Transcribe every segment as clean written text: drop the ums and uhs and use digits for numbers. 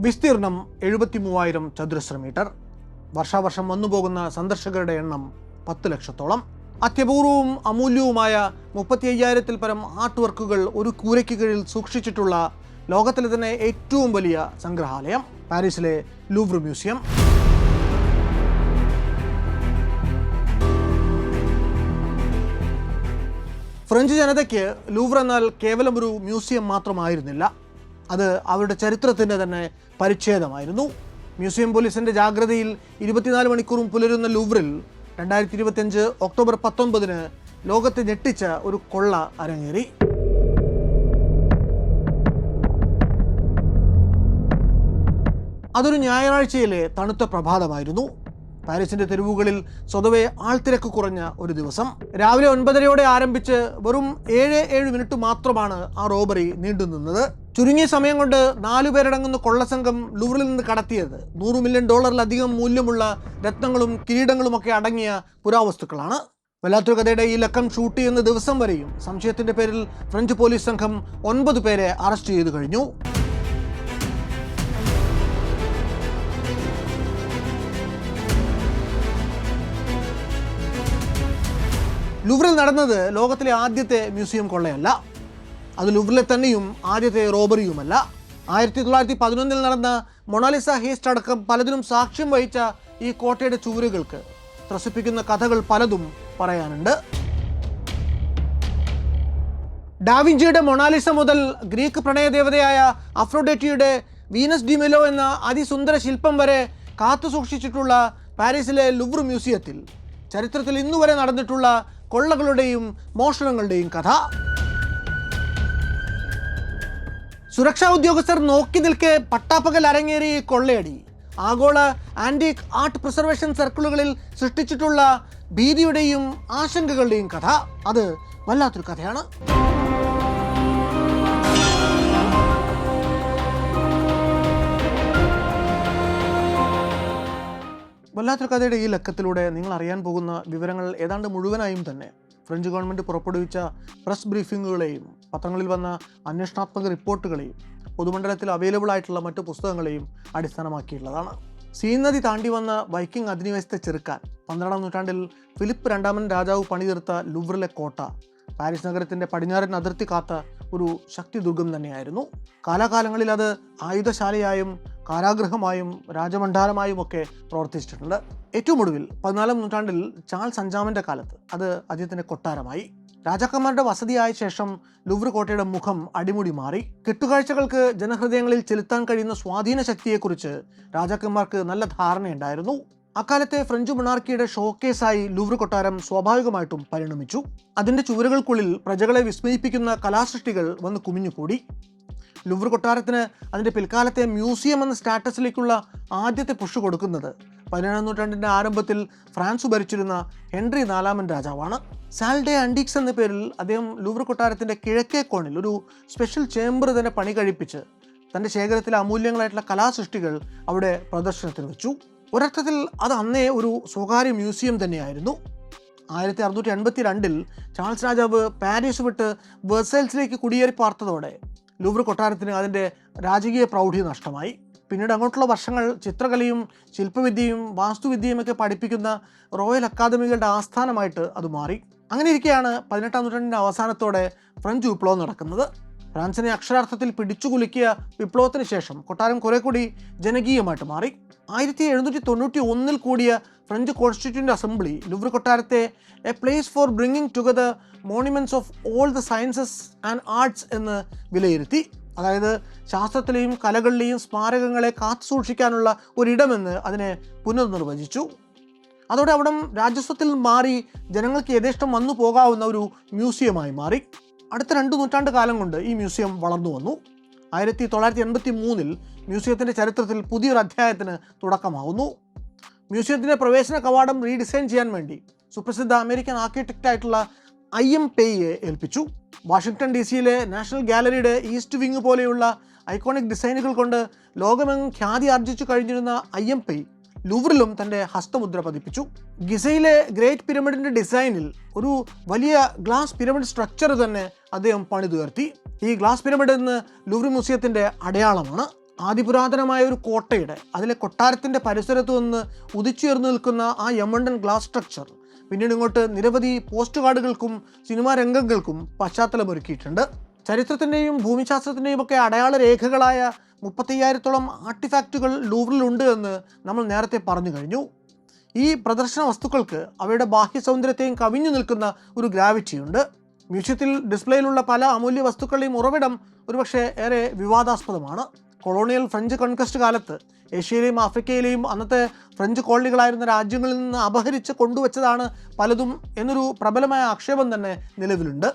വിസ്തീർണം 73,000 ചതുരശ്ര മീറ്റർ. വർഷാവർഷം വന്നുപോകുന്ന സന്ദർശകരുടെ എണ്ണം 10 ലക്ഷത്തോളം. അത്യപൂർവവും അമൂല്യവുമായ 35,000-ൽ പരം ആർട്ട് വർക്കുകൾ ഒരു കൂരയ്ക്ക് കീഴിൽ സൂക്ഷിച്ചിട്ടുള്ള ലോകത്തിലെ തന്നെ ഏറ്റവും വലിയ സംഗ്രഹാലയം പാരീസിലെ ലൂവ്ർ മ്യൂസിയം. ഫ്രഞ്ച് ജനതയ്ക്ക് ലൂവ്ർ എന്നാൽ കേവലം ഒരു മ്യൂസിയം മാത്രമായിരുന്നില്ല, അത് അവരുടെ ചരിത്രത്തിൻ്റെ തന്നെ പരിച്ഛേദമായിരുന്നു. മ്യൂസിയം പോലീസിൻ്റെ ജാഗ്രതയിൽ 24 മണിക്കൂറും പുലരുന്ന ലൂവ്റിൽ 2025 ഒക്ടോബർ 19 ലോകത്തെ ഞെട്ടിച്ച ഒരു കൊള്ള അരങ്ങേറി. അതൊരു ഞായറാഴ്ചയിലെ തണുത്ത പ്രഭാതമായിരുന്നു. പാരീസിന്റെ തെരുവുകളിൽ സ്വതവേ ആൾത്തിരക്ക് കുറഞ്ഞ ഒരു ദിവസം. രാവിലെ 9:30 ആരംഭിച്ച് വെറും 7 മിനിറ്റ് മാത്രമാണ് ആ റോബറി നീണ്ടുനിന്നത്. ചുരുങ്ങിയ സമയം കൊണ്ട് 4 പേരടങ്ങുന്ന കൊള്ളസംഘം ലൂവ്റിൽ നിന്ന് കടത്തിയത് $100 മില്യൺ മൂല്യമുള്ള രത്നങ്ങളും കിരീടങ്ങളുമൊക്കെ അടങ്ങിയ പുരാവസ്തുക്കളാണ്. വല്ലാത്തൊരു കഥയുടെ ഈ ലക്കം ഷൂട്ട് ചെയ്യുന്ന ദിവസം വരെയും സംശയത്തിന്റെ പേരിൽ ഫ്രഞ്ച് പോലീസ് സംഘം 9 പേരെ അറസ്റ്റ് ചെയ്തു കഴിഞ്ഞു. ലൂവ്റിൽ നടന്നത് ലോകത്തിലെ ആദ്യത്തെ മ്യൂസിയം കൊള്ളയല്ല, അത് ലൂവ്റിലെ തന്നെയും ആദ്യത്തെ റോബറിയുമല്ല. 1911 നടന്ന മൊണാലിസ ഹേസ്റ്റ് അടക്കം പലതിനും സാക്ഷ്യം വഹിച്ച ഈ കോട്ടയുടെ ചുവരുകൾക്ക് ത്രസിപ്പിക്കുന്ന കഥകൾ പലതും പറയാനുണ്ട്. ഡാവിഞ്ചിയുടെ മൊണാലിസ മുതൽ ഗ്രീക്ക് പ്രണയദേവതയായ അഫ്രോഡേറ്റിയുടെ വീനസ് ഡി മിലോ എന്ന അതിസുന്ദര ശില്പം വരെ കാത്തു സൂക്ഷിച്ചിട്ടുള്ള പാരീസിലെ ലൂവ്ർ മ്യൂസിയത്തിൽ ചരിത്രത്തിൽ ഇന്നുവരെ നടന്നിട്ടുള്ള കൊള്ളകളുടെയും മോഷണങ്ങളുടെയും കഥ. സുരക്ഷാ ഉദ്യോഗസ്ഥർ നോക്കി നിൽക്കെ പട്ടാപ്പകൽ അരങ്ങേറി കൊള്ളയടി ആഗോള ആന്റിക് ആർട്ട് പ്രിസർവേഷൻ സർക്കിളുകളിൽ സൃഷ്ടിച്ചിട്ടുള്ള ഭീതിയുടെയും ആശങ്കകളുടെയും കഥ. അത് വല്ലാത്തൊരു കഥയാണ്. വല്ലാത്തൊരു കഥയുടെ ഈ ലക്കത്തിലൂടെ നിങ്ങൾ അറിയാൻ പോകുന്ന വിവരങ്ങൾ ഏതാണ്ട് മുഴുവനായും തന്നെ ഫ്രഞ്ച് ഗവൺമെൻറ് പുറപ്പെടുവിച്ച പ്രസ് ബ്രീഫിങ്ങുകളെയും പത്രങ്ങളിൽ വന്ന അന്വേഷണാത്മക റിപ്പോർട്ടുകളെയും പൊതുമണ്ഡലത്തിൽ അവൈലബിൾ ആയിട്ടുള്ള മറ്റു പുസ്തകങ്ങളെയും അടിസ്ഥാനമാക്കിയുള്ളതാണ്. സീൻ നദി താണ്ടി വന്ന വൈക്കിംഗ് അധിനിവേശത്തെ ചെറുക്കാൻ 12-ാം നൂറ്റാണ്ടിൽ ഫിലിപ്പ് രണ്ടാമൻ രാജാവ് പണിതീർത്ത ലൂവ്റിലെ കോട്ട പാരീസ് നഗരത്തിൻ്റെ പടിഞ്ഞാറൻ അതിർത്തി കാത്ത ഒരു ശക്തി ദുർഗം തന്നെയായിരുന്നു. കാലാകാലങ്ങളിൽ അത് ആയുധശാലയായും കാരാഗൃഹമായും രാജഭണ്ഡാരമായും ഒക്കെ പ്രവർത്തിച്ചിട്ടുണ്ട്. ഏറ്റവും ഒടുവിൽ 14-ാം നൂറ്റാണ്ടിൽ ചാൾസ് അഞ്ചാമൻ്റെ കാലത്ത് അത് അദ്ദേഹത്തിൻ്റെ കൊട്ടാരമായി. രാജാക്കന്മാരുടെ വസതിയായ ശേഷം ലൂവ്ർ കോട്ടയുടെ മുഖം അടിമുടി മാറി. കെട്ടുകാഴ്ചകൾക്ക് ജനഹൃദയങ്ങളിൽ ചെലുത്താൻ കഴിയുന്ന സ്വാധീന ശക്തിയെക്കുറിച്ച് രാജാക്കന്മാർക്ക് നല്ല ധാരണയുണ്ടായിരുന്നു. അക്കാലത്തെ ഫ്രഞ്ച് മൊണാർക്കിയുടെ ഷോക്കേസായി ലൂവ്ർ കൊട്ടാരം സ്വാഭാവികമായിട്ടും പരിണമിച്ചു. അതിൻ്റെ ചുവരുകൾക്കുള്ളിൽ പ്രജകളെ വിസ്മയിപ്പിക്കുന്ന കലാസൃഷ്ടികൾ വന്ന് കുമിഞ്ഞുകൂടി. ലൂവ്ർ കൊട്ടാരത്തിന് അതിൻ്റെ പിൽക്കാലത്തെ മ്യൂസിയം എന്ന സ്റ്റാറ്റസിലേക്കുള്ള ആദ്യത്തെ പുഷ് കൊടുക്കുന്നത് 17-ാം നൂറ്റാണ്ടിൻ്റെ ആരംഭത്തിൽ ഫ്രാൻസ് ഭരിച്ചിരുന്ന ഹെൻറി 4-ാമൻ രാജാവാണ്. സാൽ ഡെ ആൻറ്റിക്സ് എന്ന പേരിൽ അദ്ദേഹം ലൂവ്ർ കൊട്ടാരത്തിൻ്റെ കിഴക്കേ കോണിൽ ഒരു സ്പെഷ്യൽ ചേംബർ തന്നെ പണി കഴിപ്പിച്ച് തൻ്റെ ശേഖരത്തിലെ അമൂല്യങ്ങളായിട്ടുള്ള കലാസൃഷ്ടികൾ അവിടെ പ്രദർശനത്തിന് വെച്ചു. ഒരർത്ഥത്തിൽ അത് അന്നേ ഒരു സ്വകാര്യ മ്യൂസിയം തന്നെയായിരുന്നു. 1682 ചാൾസ് രാജാവ് പാരീസ് വിട്ട് വെർസൈൽസിലേക്ക് കുടിയേറി പാർത്തതോടെ ലൂവ്ർ കൊട്ടാരത്തിന് അതിൻ്റെ രാജകീയ പ്രൗഢി നഷ്ടമായി. പിന്നീട് അങ്ങോട്ടുള്ള വർഷങ്ങൾ ചിത്രകലയും ശില്പവിദ്യയും വാസ്തുവിദ്യയും ഒക്കെ പഠിപ്പിക്കുന്ന റോയൽ അക്കാദമികളുടെ ആസ്ഥാനമായിട്ട് അത് മാറി. അങ്ങനെ ഇരിക്കെയാണ് 18-ാം നൂറ്റാണ്ടിൻ്റെ അവസാനത്തോടെ ഫ്രഞ്ച് വിപ്ലവം നടക്കുന്നത്. ഫ്രാൻസിനെ അക്ഷരാർത്ഥത്തിൽ പിടിച്ചുകുലുക്കിയ വിപ്ലവത്തിന് ശേഷം കൊട്ടാരം കുറെ കൂടി ജനകീയമായിട്ട് മാറി. 1791 കൂടിയ ഫ്രഞ്ച് കോൺസ്റ്റിറ്റ്യൂൻ്റ് അസംബ്ലി ലൂവ്ർ കൊട്ടാരത്തെ a place for bringing together monuments of all the sciences and arts എന്ന് വിലയിരുത്തി. അതായത് ശാസ്ത്രത്തിലെയും കലകളിലെയും സ്മാരകങ്ങളെ കാത്തു സൂക്ഷിക്കാനുള്ള ഒരിടമെന്ന് അതിനെ പുനർനിർവചിച്ചു. അതോടെ അവിടം രാജസ്വത്തിൽ മാറി ജനങ്ങൾക്ക് യഥേഷ്ടം വന്നു പോകാവുന്ന ഒരു മ്യൂസിയമായി മാറി. അടുത്ത 2 നൂറ്റാണ്ട് കാലം കൊണ്ട് ഈ മ്യൂസിയം വളർന്നു വന്നു. 1983 മ്യൂസിയത്തിൻ്റെ ചരിത്രത്തിൽ പുതിയൊരു അധ്യായത്തിന് തുടക്കമാവുന്നു. മ്യൂസിയത്തിൻ്റെ പ്രവേശന കവാടം റീഡിസൈൻ ചെയ്യാൻ വേണ്ടി സുപ്രസിദ്ധ അമേരിക്കൻ ആർക്കിടെക്റ്റായിട്ടുള്ള IM പേയെ ഏൽപ്പിച്ചു. വാഷിംഗ്ടൺ DC-യിലെ നാഷണൽ ഗാലറിയുടെ ഈസ്റ്റ് വിങ് പോലെയുള്ള ഐക്കോണിക് ഡിസൈനുകൾ കൊണ്ട് ലോകമെങ്ങും ഖ്യാതി ആർജിച്ചു കഴിഞ്ഞിരുന്ന IM പേ ലൂവ്റിലും തൻ്റെ ഹസ്തമുദ്ര പതിപ്പിച്ചു. ഗിസയിലെ ഗ്രേറ്റ് പിരമിഡിൻ്റെ ഡിസൈനിൽ ഒരു വലിയ ഗ്ലാസ് പിരമിഡ് സ്ട്രക്ചർ തന്നെ അദ്ദേഹം പണിതുയർത്തി. ഈ ഗ്ലാസ് പിരമിഡ് എന്ന് ലൂവ്ർ മ്യൂസിയത്തിൻ്റെ അടയാളമാണ്. ആദിപുരാതനമായ ഒരു കോട്ടയുടെ അതിലെ കൊട്ടാരത്തിൻ്റെ പരിസരത്ത് നിന്ന് ഉദിച്ചുയർന്നു നിൽക്കുന്ന ആ യമണ്ടൻ ഗ്ലാസ് സ്ട്രക്ചർ പിന്നീട് ഇങ്ങോട്ട് നിരവധി പോസ്റ്റ് കാർഡുകൾക്കും സിനിമാ രംഗങ്ങൾക്കും പശ്ചാത്തലമൊരുക്കിയിട്ടുണ്ട്. ചരിത്രത്തിൻ്റെയും ഭൂമിശാസ്ത്രത്തിൻ്റെയും ഒക്കെ അടയാള രേഖകളായ 35,000-ഓളം ആർട്ടിഫാക്റ്റുകൾ ലൂവറിലുണ്ട് എന്ന് നമ്മൾ നേരത്തെ പറഞ്ഞു കഴിഞ്ഞു. ഈ പ്രദർശന വസ്തുക്കൾക്ക് അവയുടെ ബാഹ്യ സൗന്ദര്യത്തെയും കവിഞ്ഞു നിൽക്കുന്ന ഒരു ഗ്രാവിറ്റിയുണ്ട്. മ്യൂസിയത്തിൽ ഡിസ്പ്ലേയിലുള്ള പല അമൂല്യ വസ്തുക്കളുടെയും ഉറവിടം ഒരുപക്ഷെ ഏറെ വിവാദാസ്പദമാണ്. കൊളോണിയൽ ഫ്രഞ്ച് കൺക്വസ്റ്റ് കാലത്ത് ഏഷ്യയിലെയും ആഫ്രിക്കയിലെയും അന്നത്തെ ഫ്രഞ്ച് കോളനികളായിരുന്ന രാജ്യങ്ങളിൽ നിന്ന് അപഹരിച്ച് കൊണ്ടുവച്ചതാണ് പലതും എന്നൊരു പ്രബലമായ ആക്ഷേപം തന്നെ നിലവിലുണ്ട്.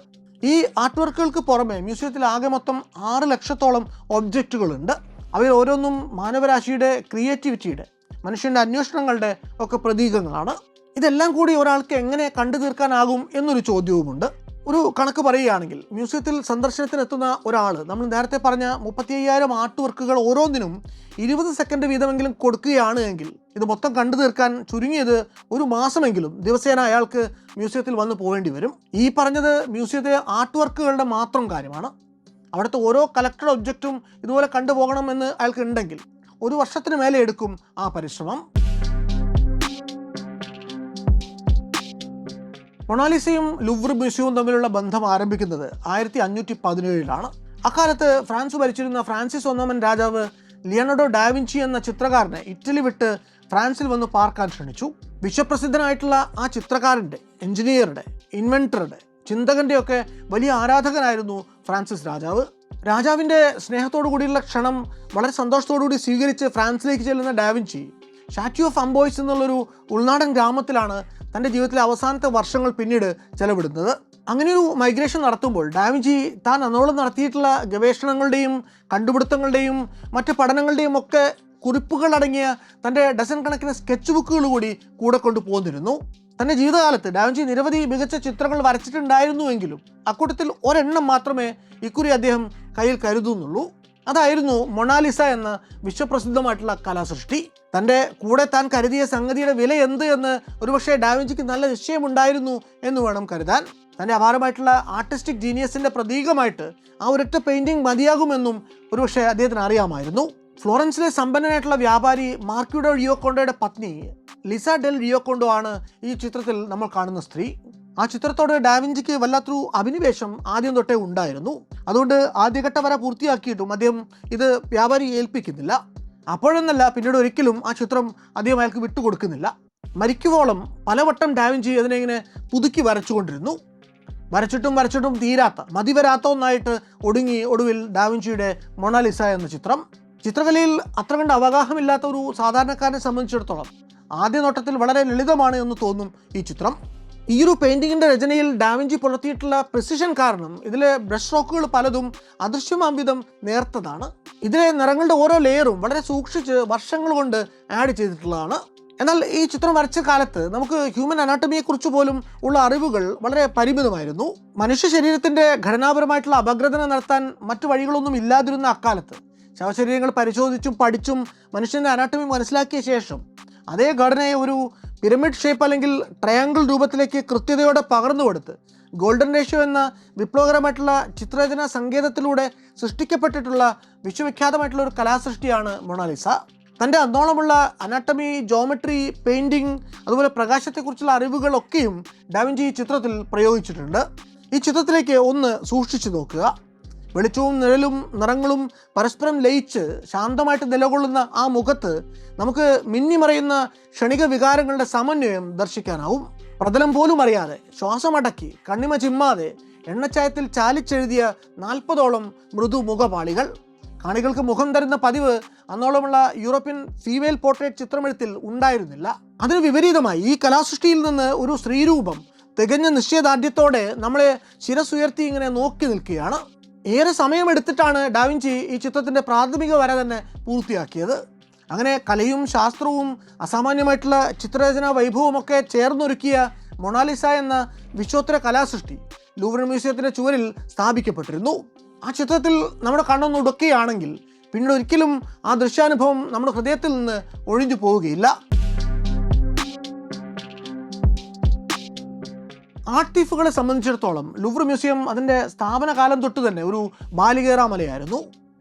ഈ ആർട്ട് വർക്കുകൾക്ക് പുറമെ മ്യൂസിയത്തിൽ ആകെ മൊത്തം 6 ലക്ഷത്തോളം ഒബ്ജക്റ്റുകളുണ്ട്. അവയിൽ ഓരോന്നും മാനവരാശിയുടെ ക്രിയേറ്റിവിറ്റിയുടെ, മനുഷ്യൻ്റെ അന്വേഷണങ്ങളുടെ ഒക്കെ പ്രതീകങ്ങളാണ്. ഇതെല്ലാം കൂടി ഒരാൾക്ക് എങ്ങനെ കണ്ടു തീർക്കാനാകും എന്നൊരു ചോദ്യവുമുണ്ട്. ഒരു കണക്ക് പറയുകയാണെങ്കിൽ മ്യൂസിയത്തിൽ സന്ദർശനത്തിനെത്തുന്ന ഒരാൾ നമ്മൾ നേരത്തെ പറഞ്ഞ 35,000 ആർട്ട് വർക്കുകൾ ഓരോന്നിനും 20 സെക്കൻഡ് വീതമെങ്കിലും കൊടുക്കുകയാണ് എങ്കിൽ ഇത് മൊത്തം കണ്ടു തീർക്കാൻ ചുരുങ്ങിയത് ഒരു മാസമെങ്കിലും ദിവസേന അയാൾക്ക് മ്യൂസിയത്തിൽ വന്ന് പോകേണ്ടി വരും. ഈ പറഞ്ഞത് മ്യൂസിയത്തിലെ ആർട്ട് വർക്കുകളുടെ മാത്രം കാര്യമാണ്. അവിടുത്തെ ഓരോ കളക്ടഡ് ഒബ്ജക്റ്റും ഇതുപോലെ കണ്ടുപോകണമെന്ന് അയാൾക്ക് ഉണ്ടെങ്കിൽ ഒരു വർഷത്തിന് മേലെ എടുക്കും ആ പരിശ്രമം. മൊണാലിസയും ലൂവർ മ്യൂസിയവും തമ്മിലുള്ള ബന്ധം ആരംഭിക്കുന്നത് 1517-ലാണ്. അക്കാലത്ത് ഫ്രാൻസ് ഭരിച്ചിരുന്ന ഫ്രാൻസിസ് 1-ാമൻ രാജാവ് ലിയനാർഡോ ഡാവിഞ്ചി എന്ന ചിത്രകാരനെ ഇറ്റലി വിട്ട് ഫ്രാൻസിൽ വന്ന് പാർക്കാൻ ക്ഷണിച്ചു. വിശ്വപ്രസിദ്ധനായിട്ടുള്ള ആ ചിത്രകാരൻ്റെ, എഞ്ചിനീയറുടെ, ഇൻവെൻറ്ററുടെ, ചിന്തകൻ്റെയൊക്കെ വലിയ ആരാധകനായിരുന്നു ഫ്രാൻസിസ് രാജാവ്. രാജാവിൻ്റെ സ്നേഹത്തോടു കൂടിയുള്ള ക്ഷണം വളരെ സന്തോഷത്തോടുകൂടി സ്വീകരിച്ച് ഫ്രാൻസിലേക്ക് ചെല്ലുന്ന ഡാവിഞ്ചി ഷാറ്റി ഓഫ് അംബോയ്സ് എന്നുള്ളൊരു ഉൾനാടൻ ഗ്രാമത്തിലാണ് തൻ്റെ ജീവിതത്തിലെ അവസാനത്തെ വർഷങ്ങൾ പിന്നീട് ചെലവിടുന്നത്. അങ്ങനെയൊരു മൈഗ്രേഷൻ നടത്തുമ്പോൾ ഡാവിഞ്ചി താൻ അന്നോളം നടത്തിയിട്ടുള്ള ഗവേഷണങ്ങളുടെയും കണ്ടുപിടുത്തങ്ങളുടെയും മറ്റ് പഠനങ്ങളുടെയും ഒക്കെ കുറിപ്പുകൾ അടങ്ങിയ തൻ്റെ ഡസൻ കണക്കിന് സ്കെച്ച് ബുക്കുകൾ കൂടി കൂടെ കൊണ്ടുപോന്നിരുന്നു. തൻ്റെ ജീവിതകാലത്ത് ഡാവിഞ്ചി നിരവധി മികച്ച ചിത്രങ്ങൾ വരച്ചിട്ടുണ്ടായിരുന്നുവെങ്കിലും അക്കൂട്ടത്തിൽ ഒരെണ്ണം മാത്രമേ ഇക്കുറി അദ്ദേഹം കയ്യിൽ കരുതുന്നുള്ളൂ. അതായിരുന്നു മൊണാലിസ എന്ന വിശ്വപ്രസിദ്ധമായിട്ടുള്ള കലാസൃഷ്ടി. തൻ്റെ കൂടെ താൻ കരുതിയ സംഗതിയുടെ വില എന്ത് എന്ന് ഒരുപക്ഷെ ഡാവിഞ്ചിക്ക് നല്ല നിശ്ചയമുണ്ടായിരുന്നു എന്ന് വേണം കരുതാൻ. തൻ്റെ അപാരമായിട്ടുള്ള ആർട്ടിസ്റ്റിക് ജീനിയസിൻ്റെ പ്രതീകമായിട്ട് ആ ഒരൊറ്റ പെയിൻറ്റിങ് മതിയാകുമെന്നും ഒരുപക്ഷെ അദ്ദേഹത്തിന് അറിയാമായിരുന്നു. ഫ്ലോറൻസിലെ സമ്പന്നനായിട്ടുള്ള വ്യാപാരി മാർക്യൂഡോ റിയോക്കോണ്ടോയുടെ പത്നി ലിസ ഡെൽ റിയോക്കോണ്ടോ ആണ് ഈ ചിത്രത്തിൽ നമ്മൾ കാണുന്ന സ്ത്രീ. ആ ചിത്രത്തോട് ഡാവിഞ്ചിക്ക് വല്ലാത്തൊരു അഭിനിവേശം ആദ്യം തൊട്ടേ ഉണ്ടായിരുന്നു. അതുകൊണ്ട് ആദ്യഘട്ട വര പൂർത്തിയാക്കിയിട്ടും അദ്ദേഹം ഇത് വ്യാപാരി ഏൽപ്പിക്കുന്നില്ല. അപ്പോഴെന്നല്ല, പിന്നീട് ഒരിക്കലും ആ ചിത്രം അദ്ദേഹം അയാൾക്ക് വിട്ടുകൊടുക്കുന്നില്ല. മരിക്കുവോളം പലവട്ടം ഡാവിഞ്ചി അതിനെ ഇങ്ങനെ പുതുക്കി വരച്ചുകൊണ്ടിരുന്നു. വരച്ചിട്ടും തീരാത്ത, മതിവരാത്ത ഒന്നായിട്ട് ഒടുവിൽ ഡാവിഞ്ചിയുടെ മൊണാലിസ എന്ന ചിത്രം. ചിത്രകലയിൽ അത്ര കണ്ട് അവഗാഹമില്ലാത്ത ഒരു സാധാരണക്കാരനെ സംബന്ധിച്ചിടത്തോളം ആദ്യ നോട്ടത്തിൽ വളരെ ലളിതമാണ് എന്ന് തോന്നും ഈ ചിത്രം. ഈ ഒരു പെയിൻറ്റിങ്ങിൻ്റെ രചനയിൽ ഡാവിഞ്ചി പുലർത്തിയിട്ടുള്ള പ്രിസിഷൻ കാരണം ഇതിലെ ബ്രഷ് സ്ട്രോക്കുകൾ പലതും അദൃശ്യമാംവിധം നേർത്തതാണ്. ഇതിലെ നിറങ്ങളുടെ ഓരോ ലെയറും വളരെ സൂക്ഷിച്ച് വർഷങ്ങൾ കൊണ്ട് ആഡ് ചെയ്തിട്ടുള്ളതാണ്. എന്നാൽ ഈ ചിത്രം വരച്ച കാലത്ത് നമുക്ക് ഹ്യൂമൻ അനാട്ടമിയെക്കുറിച്ച് പോലും ഉള്ള അറിവുകൾ വളരെ പരിമിതമായിരുന്നു. മനുഷ്യ ശരീരത്തിൻ്റെ ഘടനാപരമായിട്ടുള്ള അപഗ്രഥന നടത്താൻ മറ്റു വഴികളൊന്നും ഇല്ലാതിരുന്ന അക്കാലത്ത് ശവശരീരങ്ങൾ പരിശോധിച്ചും പഠിച്ചും മനുഷ്യൻ്റെ അനാട്ടമി മനസ്സിലാക്കിയ ശേഷം അതേ ഘടനയെ ഒരു പിരമിഡ് ഷേപ്പ് അല്ലെങ്കിൽ ട്രയാങ്കിൾ രൂപത്തിലേക്ക് കൃത്യതയോടെ പകർന്നു കൊടുത്ത് ഗോൾഡൻ റേഷ്യോ എന്ന വിപ്ലവകരമായിട്ടുള്ള ചിത്രരചനാ സങ്കേതത്തിലൂടെ സൃഷ്ടിക്കപ്പെട്ടിട്ടുള്ള വിശ്വവിഖ്യാതമായിട്ടുള്ള ഒരു കലാസൃഷ്ടിയാണ് മൊണാലിസ. തൻ്റെ അന്നോളമുള്ള അനാട്ടമി, ജോമെട്രി, പെയിൻറ്റിങ്, അതുപോലെ പ്രകാശത്തെക്കുറിച്ചുള്ള അറിവുകളൊക്കെയും ഡാവിഞ്ചി ഈ ചിത്രത്തിൽ പ്രയോഗിച്ചിട്ടുണ്ട്. ഈ ചിത്രത്തിലേക്ക് ഒന്ന് സൂക്ഷിച്ചു നോക്കുക. വെളിച്ചവും നിഴലും നിറങ്ങളും പരസ്പരം ലയിച്ച് ശാന്തമായിട്ട് നിലകൊള്ളുന്ന ആ മുഖത്ത് നമുക്ക് മിന്നിമറയുന്ന ക്ഷണിക വികാരങ്ങളുടെ സമന്വയം ദർശിക്കാനാവും. പ്രതലം പോലും അറിയാതെ, ശ്വാസമടക്കി, കണ്ണിമ ചിമ്മാതെ എണ്ണച്ചായത്തിൽ ചാലിച്ചെഴുതിയ 40ഓളം മൃദു മുഖപാളികൾ. കാണികൾക്ക് മുഖം തരുന്ന പതിവ് അന്നോളമുള്ള യൂറോപ്യൻ ഫീമെയിൽ പോർട്രേറ്റ് ചിത്രമെഴുത്തിൽ ഉണ്ടായിരുന്നില്ല. അതിന് വിപരീതമായി ഈ കലാസൃഷ്ടിയിൽ നിന്ന് ഒരു സ്ത്രീരൂപം തികഞ്ഞ നിശ്ചയദാർഢ്യത്തോടെ നമ്മളെ ശിരസുയർത്തി ഇങ്ങനെ നോക്കി നിൽക്കുകയാണ്. ഏറെ സമയമെടുത്തിട്ടാണ് ഡാവിഞ്ചി ഈ ചിത്രത്തിൻ്റെ പ്രാഥമിക വര തന്നെ പൂർത്തിയാക്കിയത്. അങ്ങനെ കലയും ശാസ്ത്രവും അസാമാന്യമായിട്ടുള്ള ചിത്രരചനാ വൈഭവമൊക്കെ ചേർന്നൊരുക്കിയ മൊണാലിസ എന്ന വിശ്വോത്തര കലാസൃഷ്ടി ലൂവർ മ്യൂസിയത്തിൻ്റെ ചുവരിൽ സ്ഥാപിക്കപ്പെട്ടിരുന്നു. ആ ചിത്രത്തിൽ നമ്മുടെ കണ്ണൊന്ന് ഉടക്കുകയാണെങ്കിൽ പിന്നീട് ഒരിക്കലും ആ ദൃശ്യാനുഭവം നമ്മുടെ ഹൃദയത്തിൽ നിന്ന് ഒഴിഞ്ഞു പോവുകയില്ല. ആർട്ട് തീഫുകളെ സംബന്ധിച്ചിടത്തോളം ലൂവർ മ്യൂസിയം അതിൻ്റെ സ്ഥാപന കാലം തൊട്ട് തന്നെ ഒരു ബാലികേറാമലയായിരുന്നു.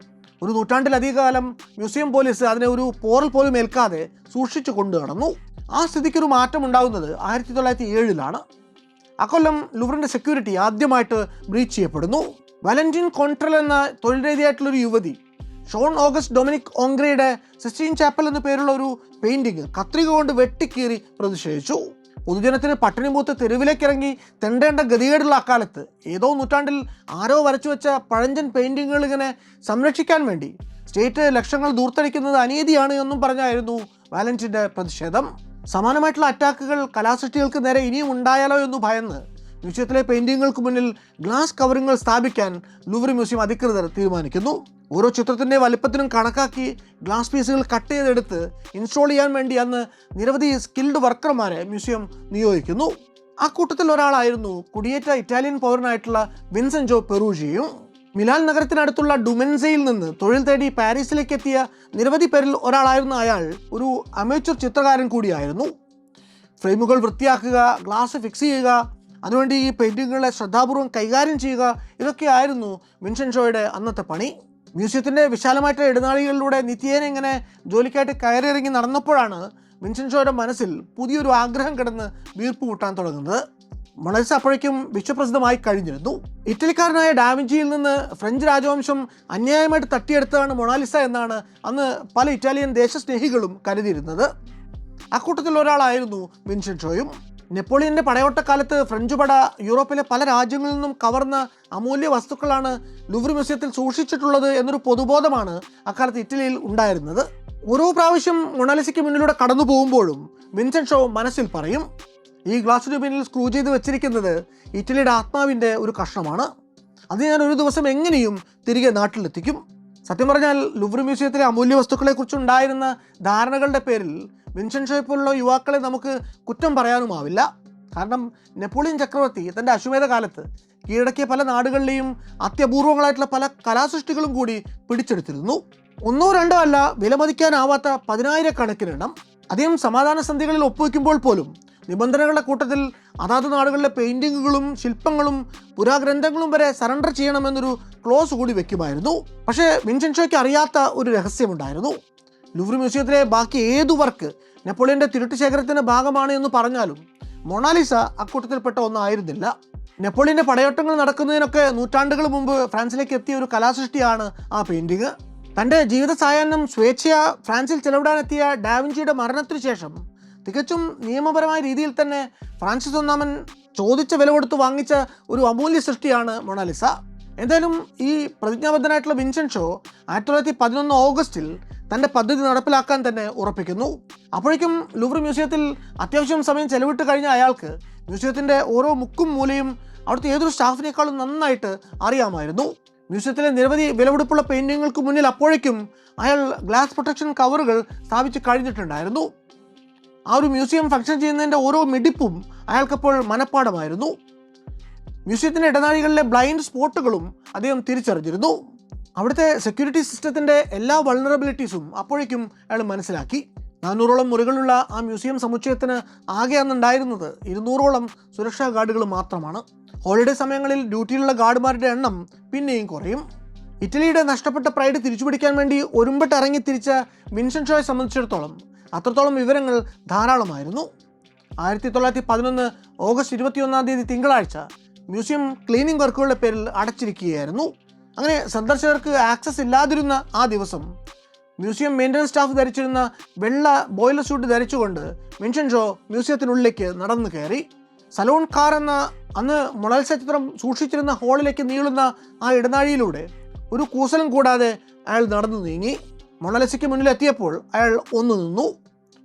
ഒരു നൂറ്റാണ്ടിലധികം മ്യൂസിയം പോലീസ് അതിനെ ഒരു പോറൽ പോലും ഏൽക്കാതെ സൂക്ഷിച്ചു കൊണ്ടു നടന്നു. ആ സ്ഥിതിക്കൊരു മാറ്റം ഉണ്ടാകുന്നത് 1907 അക്കൊല്ലം ലൂവറിൻ്റെ സെക്യൂരിറ്റി ആദ്യമായിട്ട് ബ്രീച്ച് ചെയ്യപ്പെടുന്നു. വാലന്റീൻ കോൺട്രൽ എന്ന തൊഴിൽരഹിതയായിട്ടുള്ളൊരു യുവതി ഷോൺ ഓഗസ്റ്റ് ഡൊമിനിക് ഓങ്ഗ്രയുടെ സിസ്റ്റീൻ ചാപ്പൽ എന്ന പേരുള്ള ഒരു പെയിൻറ്റിങ് കത്രിക കൊണ്ട് വെട്ടിക്കീറി പ്രതിഷേധിച്ചു. പൊതുജനത്തിന് പട്ടിണി മൂത്ത് തെരുവിലേക്കിറങ്ങി തെണ്ടേണ്ട ഗതികേടുള്ള അക്കാലത്ത് ഏതോ നൂറ്റാണ്ടിൽ ആരോ വരച്ചു വെച്ച പഴഞ്ചൻ പെയിൻറ്റിങ്ങുകൾ ഇങ്ങനെ സംരക്ഷിക്കാൻ വേണ്ടി സ്റ്റേറ്റ് ലക്ഷങ്ങൾ ദൂർത്തടിക്കുന്നത് അനീതിയാണ് എന്നും പറഞ്ഞായിരുന്നു വാലന്റീൻ്റെ പ്രതിഷേധം. സമാനമായിട്ടുള്ള അറ്റാക്കുകൾ കലാസൃഷ്ടികൾക്ക് നേരെ ഇനിയും ഉണ്ടായാലോ എന്ന് ഭയന്ന് മ്യൂസിയത്തിലെ പെയിൻറ്റിങ്ങുകൾക്ക് മുന്നിൽ ഗ്ലാസ് കവറിങ്ങുകൾ സ്ഥാപിക്കാൻ ലൂവർ മ്യൂസിയം അധികൃതർ തീരുമാനിക്കുന്നു. ഓരോ ചിത്രത്തിൻ്റെ വലിപ്പത്തിനും കണക്കാക്കി ഗ്ലാസ് പീസുകൾ കട്ട് ചെയ്തെടുത്ത് ഇൻസ്റ്റാൾ ചെയ്യാൻ വേണ്ടി അന്ന് നിരവധി സ്കിൽഡ് വർക്കർമാരെ മ്യൂസിയം നിയോഗിക്കുന്നു. ആ കൂട്ടത്തിൽ ഒരാളായിരുന്നു കുടിയേറ്റ ഇറ്റാലിയൻ പൗരനായിട്ടുള്ള വിൻസെൻജോ പെറൂജിയും. മിലാൻ നഗരത്തിനടുത്തുള്ള ഡുമെൻസയിൽ നിന്ന് തൊഴിൽ തേടി പാരീസിലേക്ക് എത്തിയ നിരവധി പേരിൽ ഒരാളായിരുന്ന അയാൾ ഒരു അമേച്ചർ ചിത്രകാരൻ കൂടിയായിരുന്നു. ഫ്രെയിമുകൾ വൃത്തിയാക്കുക, ഗ്ലാസ് ഫിക്സ് ചെയ്യുക, അതിനുവേണ്ടി ഈ പെയിൻറ്റിങ്ങുകളെ ശ്രദ്ധാപൂർവം കൈകാര്യം ചെയ്യുക, ഇതൊക്കെയായിരുന്നു വിൻസെൻസോയുടെ അന്നത്തെ പണി. മ്യൂസിയത്തിൻ്റെ വിശാലമായിട്ട് ഇടനാഴികളിലൂടെ നിത്യേന ഇങ്ങനെ ജോലിക്കായിട്ട് കയറിയിറങ്ങി നടന്നപ്പോഴാണ് വിൻസെൻസോയുടെ മനസ്സിൽ പുതിയൊരു ആഗ്രഹം കിടന്ന് വീർപ്പ് കൂട്ടാൻ തുടങ്ങുന്നത്. മൊണാലിസ അപ്പോഴേക്കും വിശ്വപ്രസിദ്ധമായി കഴിഞ്ഞിരുന്നു. ഇറ്റലിക്കാരനായ ഡാവിഞ്ചിയിൽ നിന്ന് ഫ്രഞ്ച് രാജവംശം അന്യായമായിട്ട് തട്ടിയെടുത്തതാണ് മൊണാലിസ എന്നാണ് അന്ന് പല ഇറ്റാലിയൻ ദേശസ്നേഹികളും കരുതിയിരുന്നത്. അക്കൂട്ടത്തിൽ ഒരാളായിരുന്നു വിൻസെൻസോയും. നെപ്പോളിയൻ്റെ പടയോട്ടക്കാലത്ത് ഫ്രഞ്ച് പട യൂറോപ്പിലെ പല രാജ്യങ്ങളിൽ നിന്നും കവർന്ന അമൂല്യ വസ്തുക്കളാണ് ലൂവർ മ്യൂസിയത്തിൽ സൂക്ഷിച്ചിട്ടുള്ളത് എന്നൊരു പൊതുബോധമാണ് അക്കാലത്ത് ഇറ്റലിയിൽ ഉണ്ടായിരുന്നത്. ഓരോ പ്രാവശ്യം മൊണാലിസയ്ക്ക് മുന്നിലൂടെ കടന്നു പോകുമ്പോഴും വിൻസെൻസോ മനസ്സിൽ പറയും, ഈ ഗ്ലാസിന് പിന്നിൽ സ്ക്രൂ ചെയ്ത് വെച്ചിരിക്കുന്നത് ഇറ്റലിയുടെ ആത്മാവിൻ്റെ ഒരു കഷ്ണമാണ്. അത് ഞാൻ ഒരു ദിവസം എങ്ങനെയും തിരികെ നാട്ടിലെത്തിക്കും. സത്യം പറഞ്ഞാൽ ലൂവർ മ്യൂസിയത്തിലെ അമൂല്യ വസ്തുക്കളെക്കുറിച്ചുണ്ടായിരുന്ന ധാരണകളുടെ പേരിൽ വിൻസെൻസോയെ പോലുള്ള യുവാക്കളെ നമുക്ക് കുറ്റം പറയാനുമാവില്ല. കാരണം നെപ്പോളിയൻ ചക്രവർത്തി തൻ്റെ അശ്വമേധ കാലത്ത് കീഴടക്കിയ പല നാടുകളിലെയും അത്യപൂർവങ്ങളായിട്ടുള്ള പല കലാസൃഷ്ടികളും കൂടി പിടിച്ചെടുത്തിരുന്നു. ഒന്നോ രണ്ടോ അല്ല, വിലമതിക്കാനാവാത്ത 10,000 എണ്ണം. അദ്ദേഹം സമാധാന സന്ധികളിൽ ഒപ്പുവെക്കുമ്പോൾ പോലും നിബന്ധനകളുടെ കൂട്ടത്തിൽ അതാത് നാടുകളിലെ പെയിൻറ്റിങ്ങുകളും ശില്പങ്ങളും പുരാഗ്രന്ഥങ്ങളും വരെ സറണ്ടർ ചെയ്യണമെന്നൊരു ക്ലോസ് കൂടി വെക്കുമായിരുന്നു. പക്ഷേ വിൻസെൻസോയ്ക്ക് അറിയാത്ത ഒരു രഹസ്യമുണ്ടായിരുന്നു. ലൂവർ മ്യൂസിയത്തിലെ ബാക്കി ഏതു വർക്ക് നെപ്പോളിയൻ്റെ തിരുട്ട് ശേഖരത്തിൻ്റെ ഭാഗമാണ് എന്ന് പറഞ്ഞാലും മൊണാലിസ അക്കൂട്ടത്തിൽപ്പെട്ട ഒന്നായിരുന്നില്ല. നെപ്പോളിയൻ്റെ പടയോട്ടങ്ങൾ നടക്കുന്നതിനൊക്കെ നൂറ്റാണ്ടുകൾ മുമ്പ് ഫ്രാൻസിലേക്ക് എത്തിയ ഒരു കലാസൃഷ്ടിയാണ് ആ പെയിൻറ്റിങ്. തൻ്റെ ജീവിത സായാഹ്നം സ്വേച്ഛയാ ഫ്രാൻസിൽ ചെലവിടാനെത്തിയ ഡാവിഞ്ചിയുടെ മരണത്തിനു ശേഷം തികച്ചും നിയമപരമായ രീതിയിൽ തന്നെ ഫ്രാൻസിസ് ഒന്നാമൻ ചോദിച്ച വില കൊടുത്ത് വാങ്ങിച്ച ഒരു അമൂല്യ സൃഷ്ടിയാണ് മൊണാലിസ. എന്തായാലും ഈ പ്രതിജ്ഞാബദ്ധനായിട്ടുള്ള വിൻസെൻസോ 1911 ഓഗസ്റ്റിൽ തൻ്റെ പദ്ധതി നടപ്പിലാക്കാൻ തന്നെ ഉറപ്പിക്കുന്നു. അപ്പോഴേക്കും ലൂവർ മ്യൂസിയത്തിൽ അത്യാവശ്യം സമയം ചെലവിട്ട് കഴിഞ്ഞ അയാൾക്ക് മ്യൂസിയത്തിൻ്റെ ഓരോ മുക്കും മൂലയും അവിടുത്തെ ഏതൊരു സ്റ്റാഫിനേക്കാളും നന്നായിട്ട് അറിയാമായിരുന്നു. മ്യൂസിയത്തിലെ നിരവധി വിലപിടിപ്പുള്ള പെയിൻറ്റിങ്ങുകൾക്ക് മുന്നിൽ അപ്പോഴേക്കും അയാൾ ഗ്ലാസ് പ്രൊട്ടക്ഷൻ കവറുകൾ സ്ഥാപിച്ച് കഴിഞ്ഞിട്ടുണ്ടായിരുന്നു. ആ ഒരു മ്യൂസിയം ഫംഗ്ഷൻ ചെയ്യുന്നതിൻ്റെ ഓരോ മിടിപ്പും അയാൾക്കപ്പോൾ മനഃപ്പാടമായിരുന്നു. മ്യൂസിയത്തിൻ്റെ ഇടനാഴികളിലെ ബ്ലൈൻഡ് സ്പോട്ടുകളും അദ്ദേഹം തിരിച്ചറിഞ്ഞിരുന്നു. അവിടുത്തെ സെക്യൂരിറ്റി സിസ്റ്റത്തിൻ്റെ എല്ലാ വൾണറബിലിറ്റീസും അപ്പോഴേക്കും അയാൾ മനസ്സിലാക്കി. 400ഓളം മുറികളുള്ള ആ മ്യൂസിയം സമുച്ചയത്തിന് ആകെ അന്നുണ്ടായിരുന്നത് 200ഓളം സുരക്ഷാ ഗാർഡുകൾ മാത്രമാണ്. ഹോളിഡേ സമയങ്ങളിൽ ഡ്യൂട്ടിയിലുള്ള ഗാർഡുമാരുടെ എണ്ണം പിന്നെയും കുറയും. ഇറ്റലിയുടെ നഷ്ടപ്പെട്ട പ്രൈഡ് തിരിച്ചുപിടിക്കാൻ വേണ്ടി ഒരുമ്പെട്ട് ഇറങ്ങി തിരിച്ച വിൻസെൻസോയെ സംബന്ധിച്ചിടത്തോളം അത്രത്തോളം വിവരങ്ങൾ ധാരാളമായിരുന്നു. 1911 ഓഗസ്റ്റ് 21 തിങ്കളാഴ്ച മ്യൂസിയം ക്ലീനിങ് വർക്കുകളുടെ പേരിൽ അടച്ചിരിക്കുകയായിരുന്നു. അങ്ങനെ സന്ദർശകർക്ക് ആക്സസ് ഇല്ലാതിരുന്ന ആ ദിവസം മ്യൂസിയം മെയിൻ്റനൻസ് സ്റ്റാഫ് ധരിച്ചിരുന്ന വെള്ള ബോയിലർ സ്യൂട്ട് ധരിച്ചുകൊണ്ട് വിൻസെൻസോ മ്യൂസിയത്തിനുള്ളിലേക്ക് നടന്നു കയറി. സലോൺ കാർ എന്ന അന്ന് മൊണാലിസ ചിത്രം സൂക്ഷിച്ചിരുന്ന ഹാളിലേക്ക് നീളുന്ന ആ ഇടനാഴിയിലൂടെ ഒരു കൂസലും കൂടാതെ അയാൾ നടന്നു നീങ്ങി. മൊണാലിസയ്ക്ക് മുന്നിലെത്തിയപ്പോൾ അയാൾ ഒന്ന് നിന്നു,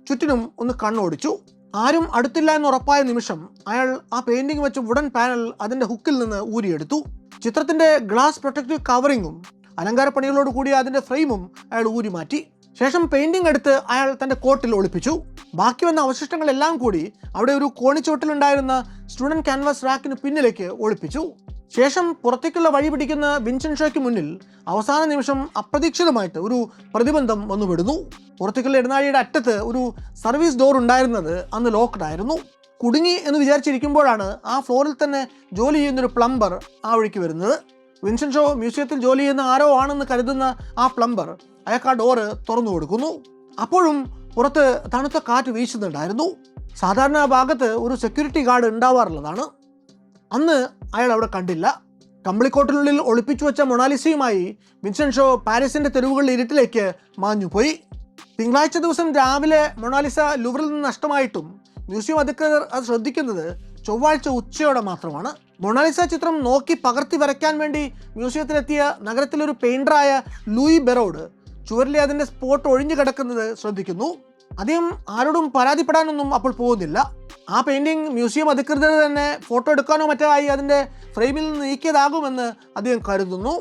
ചുറ്റിനും ഒന്ന് കണ്ണോടിച്ചു. ആരും അടുത്തില്ല എന്നുറപ്പായ നിമിഷം അയാൾ ആ പെയിൻറ്റിങ് വെച്ച വുഡൻ പാനൽ അതിൻ്റെ ഹുക്കിൽ നിന്ന് ഊരിയെടുത്തു. ചിത്രത്തിൻ്റെ ഗ്ലാസ് പ്രൊട്ടക്റ്റീവ് കവറിങ്ങും അലങ്കാരപ്പണികളോട് കൂടിയ അതിൻ്റെ ഫ്രെയിമും അയാൾ ഊരി മാറ്റി. ശേഷം പെയിൻറ്റിങ് എടുത്ത് അയാൾ തൻ്റെ കോട്ടിൽ ഒളിപ്പിച്ചു. ബാക്കി വന്ന അവശിഷ്ടങ്ങളെല്ലാം കൂടി അവിടെ ഒരു കോണിച്ചോട്ടിലുണ്ടായിരുന്ന സ്റ്റുഡൻറ് ക്യാൻവാസ് റാക്കിന് പിന്നിലേക്ക് ഒളിപ്പിച്ചു. ശേഷം പുറത്തേക്കുള്ള വഴി പിടിക്കുന്ന വിൻസെൻസോയ്ക്ക് മുന്നിൽ അവസാന നിമിഷം അപ്രതീക്ഷിതമായിട്ട് ഒരു പ്രതിബന്ധം വന്നുപെടുന്നു. പുറത്തേക്കുള്ള ഇടനാഴിയുടെ അറ്റത്ത് ഒരു സർവീസ് ഡോർ ഉണ്ടായിരുന്നത് അന്ന് ലോക്ക്ഡ് ആയിരുന്നു. കുടുങ്ങി എന്ന് വിചാരിച്ചിരിക്കുമ്പോഴാണ് ആ ഫ്ലോറിൽ തന്നെ ജോലി ചെയ്യുന്നൊരു പ്ലംബർ ആ വഴിക്ക് വരുന്നത്. വിൻസെൻഷോ മ്യൂസിയത്തിൽ ജോലി ചെയ്യുന്ന ആരോ ആണെന്ന് കരുതുന്ന ആ പ്ലംബർ അയാൾക്ക് ആ ഡോറ് തുറന്നു കൊടുക്കുന്നു. അപ്പോഴും പുറത്ത് തണുത്ത കാറ്റ് വീശുന്നുണ്ടായിരുന്നു. സാധാരണ ആ ഭാഗത്ത് ഒരു സെക്യൂരിറ്റി ഗാർഡ് ഉണ്ടാവാറുള്ളതാണ്. അന്ന് അയാൾ അവിടെ കണ്ടില്ല. കമ്പിളിക്കോട്ടിനുള്ളിൽ ഒളിപ്പിച്ചു വെച്ച മൊണാലിസയുമായി വിൻസെൻഷോ പാരീസിൻ്റെ തെരുവുകളിൽ ഇരുട്ടിലേക്ക് മാഞ്ഞുപോയി. തിങ്കളാഴ്ച ദിവസം രാവിലെ മൊണാലിസ ലൂവറിൽ നിന്ന് നഷ്ടമായിട്ടും മ്യൂസിയം അധികൃതർ അത് ശ്രദ്ധിക്കുന്നത് ചൊവ്വാഴ്ച ഉച്ചയോടെ മാത്രമാണ്. മൊണാലിസ ചിത്രം നോക്കി പകർത്തി വരയ്ക്കാൻ വേണ്ടി മ്യൂസിയത്തിലെത്തിയ നഗരത്തിലൊരു പെയിൻറ്ററായ ലൂയി ബെറോഡ് ചുവരിലെ അതിൻ്റെ സ്പോട്ട് ഒഴിഞ്ഞു കിടക്കുന്നത് ശ്രദ്ധിക്കുന്നു. അദ്ദേഹം ആരോടും പരാതിപ്പെടാനൊന്നും അപ്പോൾ പോകുന്നില്ല. ആ പെയിൻറ്റിങ് മ്യൂസിയം അധികൃതർ തന്നെ ഫോട്ടോ എടുക്കാനോ മറ്റോ ആയി അതിൻ്റെ ഫ്രെയിമിൽ നിന്ന് നീക്കിയതാകുമെന്ന് അദ്ദേഹം കരുതുന്നു.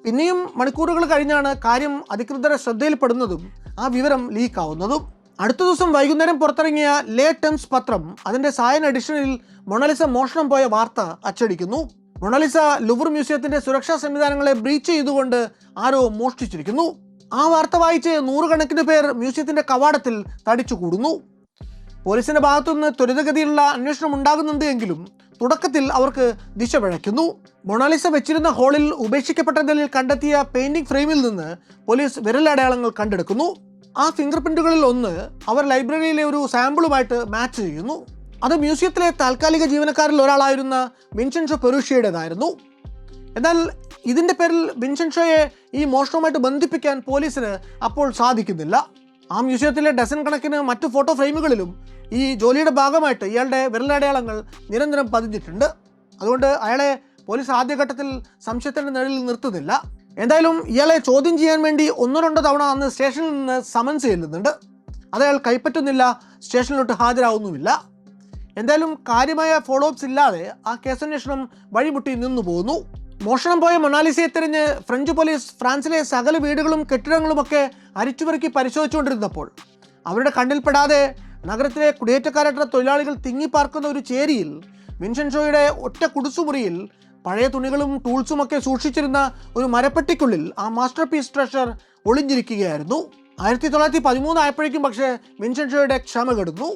പിന്നെയും മണിക്കൂറുകൾ കഴിഞ്ഞാണ് കാര്യം അധികൃതരുടെ ശ്രദ്ധയിൽപ്പെടുന്നതും ആ വിവരം ലീക്കാവുന്നതും. അടുത്ത ദിവസം വൈകുന്നേരം പുറത്തിറങ്ങിയ ലേ ടെംസ് പത്രം അതിൻ്റെ സായൻ എഡിഷനിൽ മൊണാലിസ മോഷണം പോയ വാർത്ത അച്ചടിക്കുന്നു. മൊണാലിസ ലൂവർ മ്യൂസിയത്തിൻ്റെ സുരക്ഷാ സംവിധാനങ്ങളെ ബ്രീച്ച് ചെയ്തുകൊണ്ട് ആരോ മോഷ്ടിച്ചിരിക്കുന്നു. ആ വാർത്ത വായിച്ച് നൂറുകണക്കിന് പേർ മ്യൂസിയത്തിൻ്റെ കവാടത്തിൽ തടിച്ചുകൂടുന്നു. പോലീസിൻ്റെ ഭാഗത്തുനിന്ന് ത്വരിതഗതിയിലുള്ള അന്വേഷണം ഉണ്ടാകുന്നുണ്ട് എങ്കിലും തുടക്കത്തിൽ അവർക്ക് ദിശ പിഴയ്ക്കുന്നു. മൊണാലിസ വെച്ചിരുന്ന ഹാളിൽ ഉപേക്ഷിക്കപ്പെട്ട നിലയിൽ കണ്ടെത്തിയ പെയിൻറ്റിംഗ് ഫ്രെയിമിൽ നിന്ന് പോലീസ് വിരലടയാളങ്ങൾ കണ്ടെടുക്കുന്നു. ആ ഫിംഗർ പ്രിൻറ്റുകളിൽ ഒന്ന് അവർ ലൈബ്രറിയിലെ ഒരു സാമ്പിളുമായിട്ട് മാച്ച് ചെയ്യുന്നു. അത് മ്യൂസിയത്തിലെ താൽക്കാലിക ജീവനക്കാരിൽ ഒരാളായിരുന്ന വിൻസെൻഷോ പെറൂഷ്യയുടേതായിരുന്നു. എന്നാൽ ഇതിൻ്റെ പേരിൽ വിൻസെൻഷോയെ ഈ മോഷണവുമായിട്ട് ബന്ധിപ്പിക്കാൻ പോലീസിന് അപ്പോൾ സാധിക്കുന്നില്ല. ആ മ്യൂസിയത്തിലെ ഡസൻ കണക്കിന് മറ്റു ഫോട്ടോ ഫ്രെയിമുകളിലും ഈ ജോലിയുടെ ഭാഗമായിട്ട് ഇയാളുടെ വിരലടയാളങ്ങൾ നിരന്തരം പതിഞ്ഞിട്ടുണ്ട്. അതുകൊണ്ട് അയാളെ പോലീസ് ആദ്യഘട്ടത്തിൽ സംശയത്തിൻ്റെ നിഴലിൽ നിർത്തുന്നില്ല. എന്തായാലും ഇയാളെ ചോദ്യം ചെയ്യാൻ വേണ്ടി 1-2 തവണ അന്ന് സ്റ്റേഷനിൽ നിന്ന് സമൻസ് ചെല്ലുന്നുണ്ട്. അത് അയാൾ കൈപ്പറ്റുന്നില്ല, സ്റ്റേഷനിലോട്ട് ഹാജരാവുന്നുമില്ല. എന്തായാലും കാര്യമായ ഫോളോ അപ്സ് ഇല്ലാതെ ആ കേസന്വേഷണം വഴിമുട്ടി നിന്നു പോകുന്നു. മോഷണം പോയ മൊണാലിസയെ തിരിഞ്ഞ് ഫ്രഞ്ച് പോലീസ് ഫ്രാൻസിലെ സകല വീടുകളും കെട്ടിടങ്ങളുമൊക്കെ അരിച്ചുപെറുക്കി പരിശോധിച്ചുകൊണ്ടിരുന്നപ്പോൾ അവരുടെ കണ്ണിൽപ്പെടാതെ നഗരത്തിലെ കുടിയേറ്റക്കാരായിട്ടുള്ള തൊഴിലാളികൾ തിങ്ങിപ്പാർക്കുന്ന ഒരു ചേരിയിൽ വിൻസെൻഷോയുടെ ഒറ്റ കുടിസുമുറിയിൽ പഴയ തുണികളും ടൂൾസുമൊക്കെ സൂക്ഷിച്ചിരുന്ന ഒരു മരപ്പെട്ടിക്കുള്ളിൽ ആ മാസ്റ്റർ പീസ് ട്രഷർ ഒളിഞ്ഞിരിക്കുകയായിരുന്നു. 1913 ആയപ്പോഴേക്കും പക്ഷേ വിൻസെൻഷോയുടെ ക്ഷമ കെടുന്നു.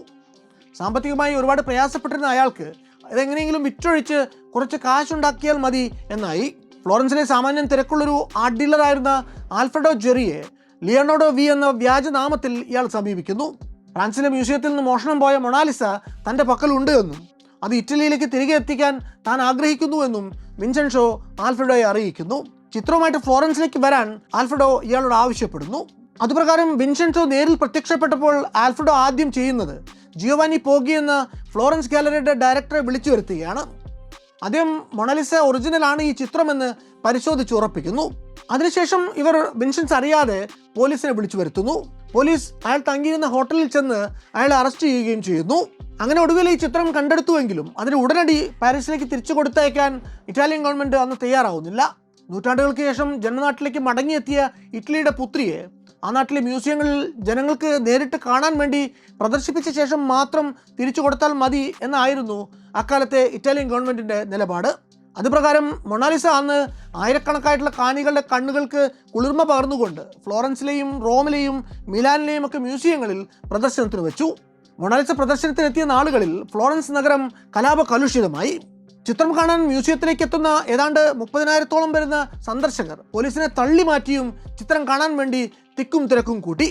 സാമ്പത്തികമായി ഒരുപാട് പ്രയാസപ്പെട്ടിരുന്ന അയാൾക്ക് അതെങ്ങനെയെങ്കിലും വിറ്റൊഴിച്ച് കുറച്ച് കാശുണ്ടാക്കിയാൽ മതി എന്നായി. ഫ്ലോറൻസിലെ സാമാന്യം തിരക്കുള്ളൊരു ആർട്ട് ഡീലറായിരുന്ന ആൽഫ്രഡോ ജെറിയെ ലിയനാർഡോ വി എന്ന വ്യാജനാമത്തിൽ ഇയാൾ സമീപിക്കുന്നു. ഫ്രാൻസിലെ മ്യൂസിയത്തിൽ നിന്ന് മോഷണം പോയ മൊണാലിസ തൻ്റെ പക്കലുണ്ട് എന്നും അത് ഇറ്റലിയിലേക്ക് തിരികെ എത്തിക്കാൻ താൻ ആഗ്രഹിക്കുന്നുവെന്നും വിൻസെൻഷോ ആൽഫ്രഡോയെ അറിയിക്കുന്നു. ചിത്രവുമായിട്ട് ഫ്ലോറൻസിലേക്ക് വരാൻ ആൽഫ്രഡോ ഇയാളോട് ആവശ്യപ്പെടുന്നു. അതുപ്രകാരം വിൻസെൻഷോ നേരിൽ പ്രത്യക്ഷപ്പെട്ടപ്പോൾ ആൽഫ്രഡോ ആദ്യം ചെയ്യുന്നത് ജിയോവാനി പോഗി എന്ന ഫ്ലോറൻസ് ഗാലറിയുടെ ഡയറക്ടറെ വിളിച്ചു വരുത്തുകയാണ്. അദ്ദേഹം മൊണാലിസ ഒറിജിനലാണ് ഈ ചിത്രമെന്ന് പരിശോധിച്ച് ഉറപ്പിക്കുന്നു. അതിനുശേഷം ഇവർ വിൻസെൻസ് അറിയാതെ പോലീസിനെ വിളിച്ചു വരുത്തുന്നു. പോലീസ് അയാൾ തങ്ങിയിരുന്ന ഹോട്ടലിൽ ചെന്ന് അയാളെ അറസ്റ്റ് ചെയ്യുകയും ചെയ്യുന്നു. അങ്ങനെ ഒടുവിൽ ഈ ചിത്രം കണ്ടെടുത്തുവെങ്കിലും അതിന് ഉടനടി പാരീസിലേക്ക് തിരിച്ചു കൊടുത്തയക്കാൻ ഇറ്റാലിയൻ ഗവൺമെൻറ് അന്ന് തയ്യാറാവുന്നില്ല. നൂറ്റാണ്ടുകൾക്ക് ശേഷം ജന്മനാട്ടിലേക്ക് മടങ്ങിയെത്തിയ ഇറ്റലിയുടെ പുത്രിയെ ആ നാട്ടിലെ മ്യൂസിയങ്ങളിൽ ജനങ്ങൾക്ക് നേരിട്ട് കാണാൻ വേണ്ടി പ്രദർശിപ്പിച്ച ശേഷം മാത്രം തിരിച്ചു കൊടുത്താൽ മതി എന്നായിരുന്നു അക്കാലത്തെ ഇറ്റാലിയൻ ഗവൺമെൻറ്റിൻ്റെ നിലപാട്. അതുപ്രകാരം മൊണാലിസ അന്ന് ആയിരക്കണക്കായിട്ടുള്ള കാണികളുടെ കണ്ണുകൾക്ക് കുളിർമ പകർന്നുകൊണ്ട് ഫ്ലോറൻസിലെയും റോമിലെയും മിലാനിലെയും ഒക്കെ മ്യൂസിയങ്ങളിൽ പ്രദർശനത്തിന് വെച്ചു. മൊണാലിസ പ്രദർശനത്തിനെത്തിയ നാളുകളിൽ ഫ്ലോറൻസ് നഗരം കലാപ കലുഷിതമായി. ചിത്രം കാണാൻ മ്യൂസിയത്തിലേക്ക് എത്തുന്ന ഏതാണ്ട് 30,000-ഓളം വരുന്ന സന്ദർശകർ പോലീസിനെ തള്ളി മാറ്റിയും ചിത്രം കാണാൻ വേണ്ടി തിക്കും തിരക്കും കൂട്ടി.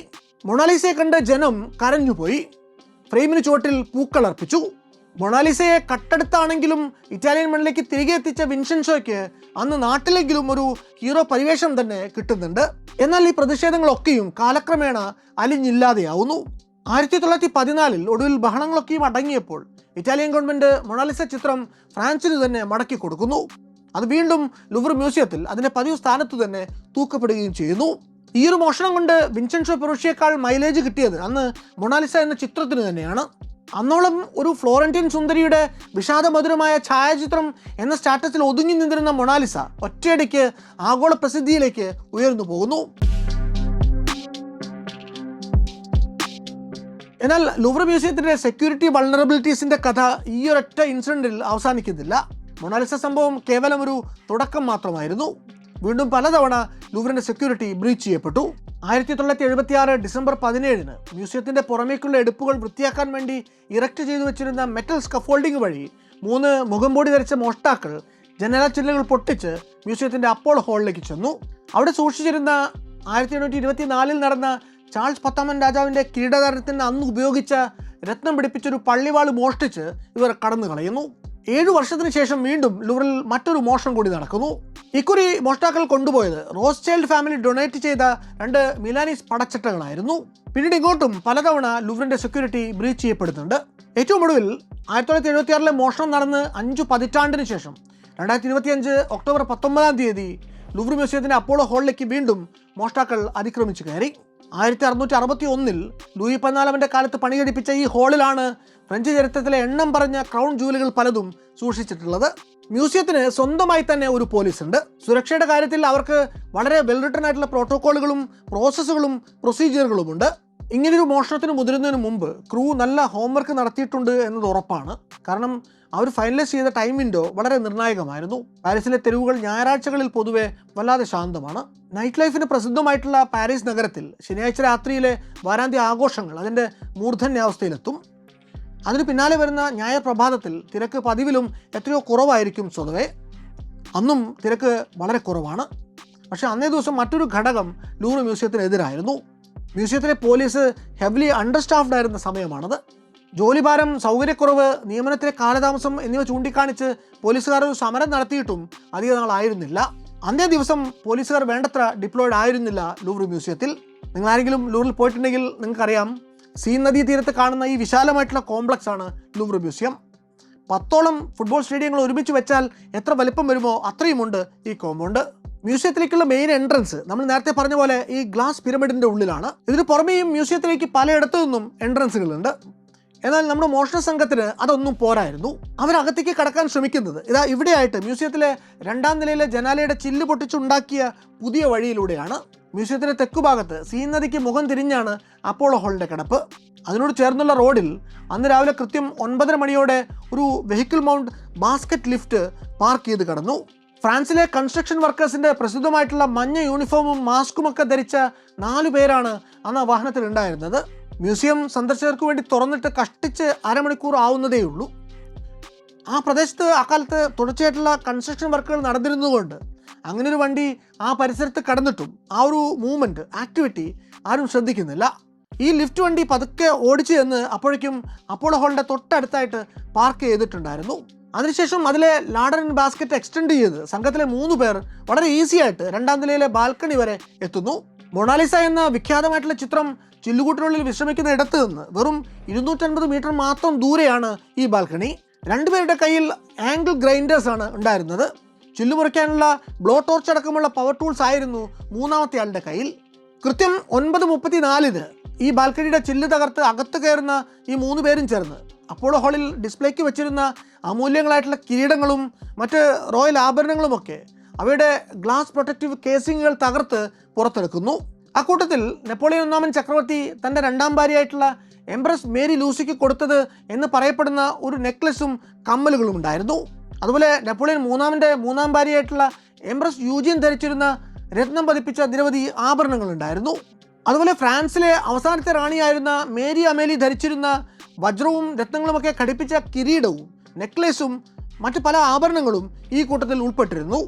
മൊണാലിസയെ കണ്ട് ജനം കരഞ്ഞുപോയി. ഫ്രെയിമിന് ചുവട്ടിൽ പൂക്കൾ അർപ്പിച്ചു. മൊണാലിസയെ കട്ടെടുത്താണെങ്കിലും ഇറ്റാലിയൻ മണ്ണിലേക്ക് തിരികെ എത്തിച്ച വിൻസെൻഷോയ്ക്ക് അന്ന് നാട്ടിലെങ്കിലും ഒരു ഹീറോ പരിവേഷം തന്നെ കിട്ടുന്നുണ്ട്. എന്നാൽ ഈ പ്രതിഷേധങ്ങളൊക്കെയും കാലക്രമേണ അലിഞ്ഞില്ലാതെയാവുന്നു. 1914 ഒടുവിൽ ബഹളങ്ങളൊക്കെയും അടങ്ങിയപ്പോൾ ഇറ്റാലിയൻ ഗവൺമെൻറ് മൊണാലിസ ചിത്രം ഫ്രാൻസിന് തന്നെ മടക്കി കൊടുക്കുന്നു. അത് വീണ്ടും ലൂവർ മ്യൂസിയത്തിൽ അതിൻ്റെ പതിവ് സ്ഥാനത്ത് തന്നെ തൂക്കപ്പെടുകയും ചെയ്യുന്നു. ഈ ഒരു മോഷണം കൊണ്ട് വിൻസെൻഷോ പെറൂഷ്യയേക്കാൾ മൈലേജ് കിട്ടിയത് അന്ന് മൊണാലിസ എന്ന ചിത്രത്തിന് തന്നെയാണ്. അന്നോളം ഒരു ഫ്ലോറന്റൈൻ സുന്ദരിയുടെ വിഷാദമധുരമായ ഛായാചിത്രം എന്ന സ്റ്റാറ്റസിൽ ഒതുങ്ങി നിന്നിരുന്ന മൊണാലിസ ഒറ്റയടിക്ക് ആഗോള പ്രസിദ്ധിയിലേക്ക് ഉയർന്നു പോകുന്നു. എന്നാൽ ലൂവർ മ്യൂസിയത്തിൻ്റെ സെക്യൂരിറ്റി വൾണറബിലിറ്റീസിൻ്റെ കഥ ഈ ഒരൊറ്റ ഇൻസിഡൻറ്റിൽ അവസാനിക്കുന്നില്ല. മൊണാലിസ സംഭവം കേവലം ഒരു തുടക്കം മാത്രമായിരുന്നു. വീണ്ടും പലതവണ ലൂവറിൻ്റെ സെക്യൂരിറ്റി ബ്രീച്ച് ചെയ്യപ്പെട്ടു. 1976 ഡിസംബർ 17 മ്യൂസിയത്തിൻ്റെ പുറമേക്കുള്ള എടുപ്പുകൾ വൃത്തിയാക്കാൻ വേണ്ടി ഇറക്റ്റ് ചെയ്തു വെച്ചിരുന്ന മെറ്റൽ സ്കഫോൾഡിംഗ് വഴി 3 മുഖംമൂടി ധരിച്ച മോഷ്ടാക്കൾ ജനല ചില്ലുകൾ പൊട്ടിച്ച് മ്യൂസിയത്തിൻ്റെ അപ്പോളോ ഹാളിലേക്ക് ചെന്നു. അവിടെ സൂക്ഷിച്ചിരുന്ന 1824 നടന്ന ചാൾസ് 10 രാജാവിൻ്റെ കിരീടധാരണത്തിന് അന്ന് ഉപയോഗിച്ച രത്നം പിടിപ്പിച്ചൊരു പള്ളിവാള് മോഷ്ടിച്ച് ഇവർ കടന്നു കളയുന്നു. 7 വർഷത്തിന് ശേഷം വീണ്ടും ലൂവറിൽ മറ്റൊരു മോഷണം കൂടി നടക്കുന്നു. ഇക്കുറി മോഷ്ടാക്കൾ കൊണ്ടുപോയത് റോസ്ചൈൽഡ് ഫാമിലി ഡൊണേറ്റ് ചെയ്ത 2 മിലാനീസ് പടച്ചട്ടകളായിരുന്നു. പിന്നീട് ഇങ്ങോട്ടും പലതവണ ലൂവറിന്റെ സെക്യൂരിറ്റി ബ്രീച്ച് ചെയ്യപ്പെടുന്നുണ്ട്. ഏറ്റവും ഒടുവിൽ 1976 മോഷണം നടന്ന് 5 പതിറ്റാണ്ടിന് ശേഷം 2025 ഒക്ടോബർ 19 ലൂവർ മ്യൂസിയത്തിന്റെ അപ്പോളോ ഹാളിലേക്ക് വീണ്ടും മോഷ്ടാക്കൾ അതിക്രമിച്ചു കയറി. 1661 ലൂയി 14 കാലത്ത് പണികഴിപ്പിച്ച ഈ ഹാളിലാണ് ഫ്രഞ്ച് ചരിത്രത്തിലെ എണ്ണം പറഞ്ഞ ക്രൗൺ ജൂവലുകൾ പലതും സൂക്ഷിച്ചിട്ടുള്ളത്. മ്യൂസിയത്തിന് സ്വന്തമായി തന്നെ ഒരു പോലീസ് ഉണ്ട്. സുരക്ഷയുടെ കാര്യത്തിൽ അവർക്ക് വളരെ വെൽ റിട്ടൺ ആയിട്ടുള്ള പ്രോട്ടോക്കോളുകളും പ്രോസസ്സുകളും പ്രൊസീജിയറുകളുമുണ്ട്. ഇങ്ങനൊരു മോഷണത്തിന് മുതിരുന്നതിന് മുമ്പ് ക്രൂ നല്ല ഹോംവർക്ക് നടത്തിയിട്ടുണ്ട് എന്നത് ഉറപ്പാണ്. കാരണം അവർ ഫൈനലൈസ് ചെയ്ത ടൈം വിൻഡോ വളരെ നിർണായകമായിരുന്നു. പാരീസിലെ തെരുവുകൾ ഞായറാഴ്ചകളിൽ പൊതുവെ വല്ലാതെ ശാന്തമാണ്. നൈറ്റ് ലൈഫിന് പ്രസിദ്ധമായിട്ടുള്ള പാരീസ് നഗരത്തിൽ ശനിയാഴ്ച രാത്രിയിലെ വാരാന്ത്യ ആഘോഷങ്ങൾ അതിൻ്റെ മൂർധന്യാവസ്ഥയിലെത്തും. അതിന് പിന്നാലെ വരുന്ന ഞായർ പ്രഭാതത്തിൽ തിരക്ക് പതിവിലും എത്രയോ കുറവായിരിക്കും. സ്വതവേ അന്നും തിരക്ക് വളരെ കുറവാണ്. പക്ഷേ അന്നേ ദിവസം മറ്റൊരു ഘടകം ലൂവർ മ്യൂസിയത്തിനെതിരായിരുന്നു. മ്യൂസിയത്തിലെ പോലീസ് ഹെവിലി അണ്ടർസ്റ്റാഫ്ഡ് ആയിരുന്ന സമയമാണത്. ജോലിഭാരം, സൗകര്യക്കുറവ്, നിയമനത്തിലെ കാലതാമസം എന്നിവ ചൂണ്ടിക്കാണിച്ച് പോലീസുകാർ ഒരു സമരം നടത്തിയിട്ടും അധിക നാളായിരുന്നില്ല. അന്നേ ദിവസം പോലീസുകാർ വേണ്ടത്ര ഡിപ്ലോയിഡ് ആയിരുന്നില്ല ലൂവർ മ്യൂസിയത്തിൽ. നിങ്ങൾ ആരെങ്കിലും ലൂവറിൽ പോയിട്ടുണ്ടെങ്കിൽ നിങ്ങൾക്കറിയാം, സീൻ നദീ തീരത്ത് കാണുന്ന ഈ വിശാലമായിട്ടുള്ള കോംപ്ലക്സ് ആണ് ലൂവർ മ്യൂസിയം. 10ഓളം ഫുട്ബോൾ സ്റ്റേഡിയങ്ങൾ ഒരുമിച്ച് വെച്ചാൽ എത്ര വലിപ്പം വരുമോ അത്രയുമുണ്ട് ഈ കോമ്പൗണ്ട്. മ്യൂസിയത്തിലേക്കുള്ള മെയിൻ എൻട്രൻസ് നമ്മൾ നേരത്തെ പറഞ്ഞ പോലെ ഈ ഗ്ലാസ് പിരമിഡിൻ്റെ ഉള്ളിലാണ്. ഇതിന് പുറമേയും മ്യൂസിയത്തിലേക്ക് പലയിടത്തു നിന്നും എൻട്രൻസുകളുണ്ട്. എന്നാൽ നമ്മുടെ മോഷണ സംഘത്തിന് അതൊന്നും പോരായിരുന്നു. അവരകത്തേക്ക് കടക്കാൻ ശ്രമിക്കുന്നത് ഇതാ ഇവിടെയായിട്ട് മ്യൂസിയത്തിലെ 2ാം നിലയിലെ ജനാലയുടെ ചില്ല് പൊട്ടിച്ചുണ്ടാക്കിയ പുതിയ വഴിയിലൂടെയാണ്. മ്യൂസിയത്തിൻ്റെ തെക്കുഭാഗത്ത് സീൻ നദിക്ക് മുഖം തിരിഞ്ഞാണ് അപ്പോളോ ഹാളിൻ്റെ കിടപ്പ്. അതിനോട് ചേർന്നുള്ള റോഡിൽ അന്ന് രാവിലെ കൃത്യം 9:30 മണിയോടെ ഒരു vehicle mount basket lift park ചെയ്ത് കടന്നു. ഫ്രാൻസിലെ കൺസ്ട്രക്ഷൻ വർക്കേഴ്സിൻ്റെ പ്രസിദ്ധമായിട്ടുള്ള മഞ്ഞ യൂണിഫോമും മാസ്കുമൊക്കെ ധരിച്ച 4 പേരാണ് അന്ന് ആ വാഹനത്തിൽ ഉണ്ടായിരുന്നത്. മ്യൂസിയം സന്ദർശകർക്ക് വേണ്ടി തുറന്നിട്ട് കഷ്ടിച്ച് അരമണിക്കൂർ ആവുന്നതേയുള്ളൂ. ആ പ്രദേശത്ത് അക്കാലത്ത് തുടർച്ചയായിട്ടുള്ള കൺസ്ട്രക്ഷൻ വർക്കുകൾ നടന്നിരുന്നതുകൊണ്ട് അങ്ങനെ ഒരു വണ്ടി ആ പരിസരത്ത് കടന്നിട്ടും ആ ഒരു മൂവ്മെൻറ്റ്, ആക്ടിവിറ്റി ആരും ശ്രദ്ധിക്കുന്നില്ല. ഈ ലിഫ്റ്റ് വണ്ടി പതുക്കെ ഓടിച്ചു എന്ന് അപ്പോഴേക്കും അപ്പോളോ ഹാളിൻ്റെ തൊട്ടടുത്തായിട്ട് പാർക്ക് ചെയ്തിട്ടുണ്ടായിരുന്നു. അതിനുശേഷം അതിലെ ലാഡർ ആൻഡ് ബാസ്ക്കറ്റ് എക്സ്റ്റെൻഡ് ചെയ്ത് സംഘത്തിലെ 3 പേർ വളരെ ഈസി ആയിട്ട് 2ാം നിലയിലെ ബാൽക്കണി വരെ എത്തുന്നു. മൊണാലിസ എന്ന വിഖ്യാതമായിട്ടുള്ള ചിത്രം ചില്ലുകൂട്ടിനുള്ളിൽ വിശ്രമിക്കുന്ന ഇടത്ത് നിന്ന് വെറും 250 മീറ്റർ മാത്രം ദൂരെയാണ് ഈ ബാൽക്കണി. 2 പേരുടെ കയ്യിൽ ആംഗിൾ ഗ്രൈൻഡേഴ്സ് ആണ് ഉണ്ടായിരുന്നത്. ചില്ലു മുറിക്കാനുള്ള ബ്ലോ ടോർച്ച് അടക്കമുള്ള പവർ ടൂൾസ് ആയിരുന്നു 3ാമത്തെ ആളുടെ കയ്യിൽ. കൃത്യം 9:34 ഈ ബാൽക്കണിയുടെ ചില്ല് തകർത്ത് അകത്ത് കയറുന്ന ഈ 3 പേരും ചേർന്ന് അപ്പോളോ ഹാളിൽ ഡിസ്പ്ലേക്ക് വെച്ചിരുന്ന അമൂല്യങ്ങളായിട്ടുള്ള കിരീടങ്ങളും മറ്റ് റോയൽ ആഭരണങ്ങളുമൊക്കെ അവയുടെ ഗ്ലാസ് പ്രൊട്ടക്റ്റീവ് കേസിങ്ങുകൾ തകർത്ത് പുറത്തെടുക്കുന്നു. അക്കൂട്ടത്തിൽ നെപ്പോളിയൻ 1 ചക്രവർത്തി തൻ്റെ 2ാം ഭാര്യയായിട്ടുള്ള എംപ്രസ് മേരി ലൂസിക്ക് കൊടുത്തത് എന്ന് പറയപ്പെടുന്ന ഒരു നെക്ലസും കമ്മലുകളും ഉണ്ടായിരുന്നു. അതുപോലെ നെപ്പോളിയൻ 3ാം ഭാര്യയായിട്ടുള്ള എംപ്രസ് യൂജിയൻ ധരിച്ചിരുന്ന രത്നം പതിപ്പിച്ച നിരവധി ആഭരണങ്ങൾ ഉണ്ടായിരുന്നു. അതുപോലെ ഫ്രാൻസിലെ അവസാനത്തെ റാണിയായിരുന്ന മേരി അമേലി ധരിച്ചിരുന്ന വജ്രവും രത്നങ്ങളുമൊക്കെ ഘടിപ്പിച്ച കിരീടവും നെക്ലേസും മറ്റ് പല ആഭരണങ്ങളും ഈ കൂട്ടത്തിൽ ഉൾപ്പെട്ടിരുന്നു.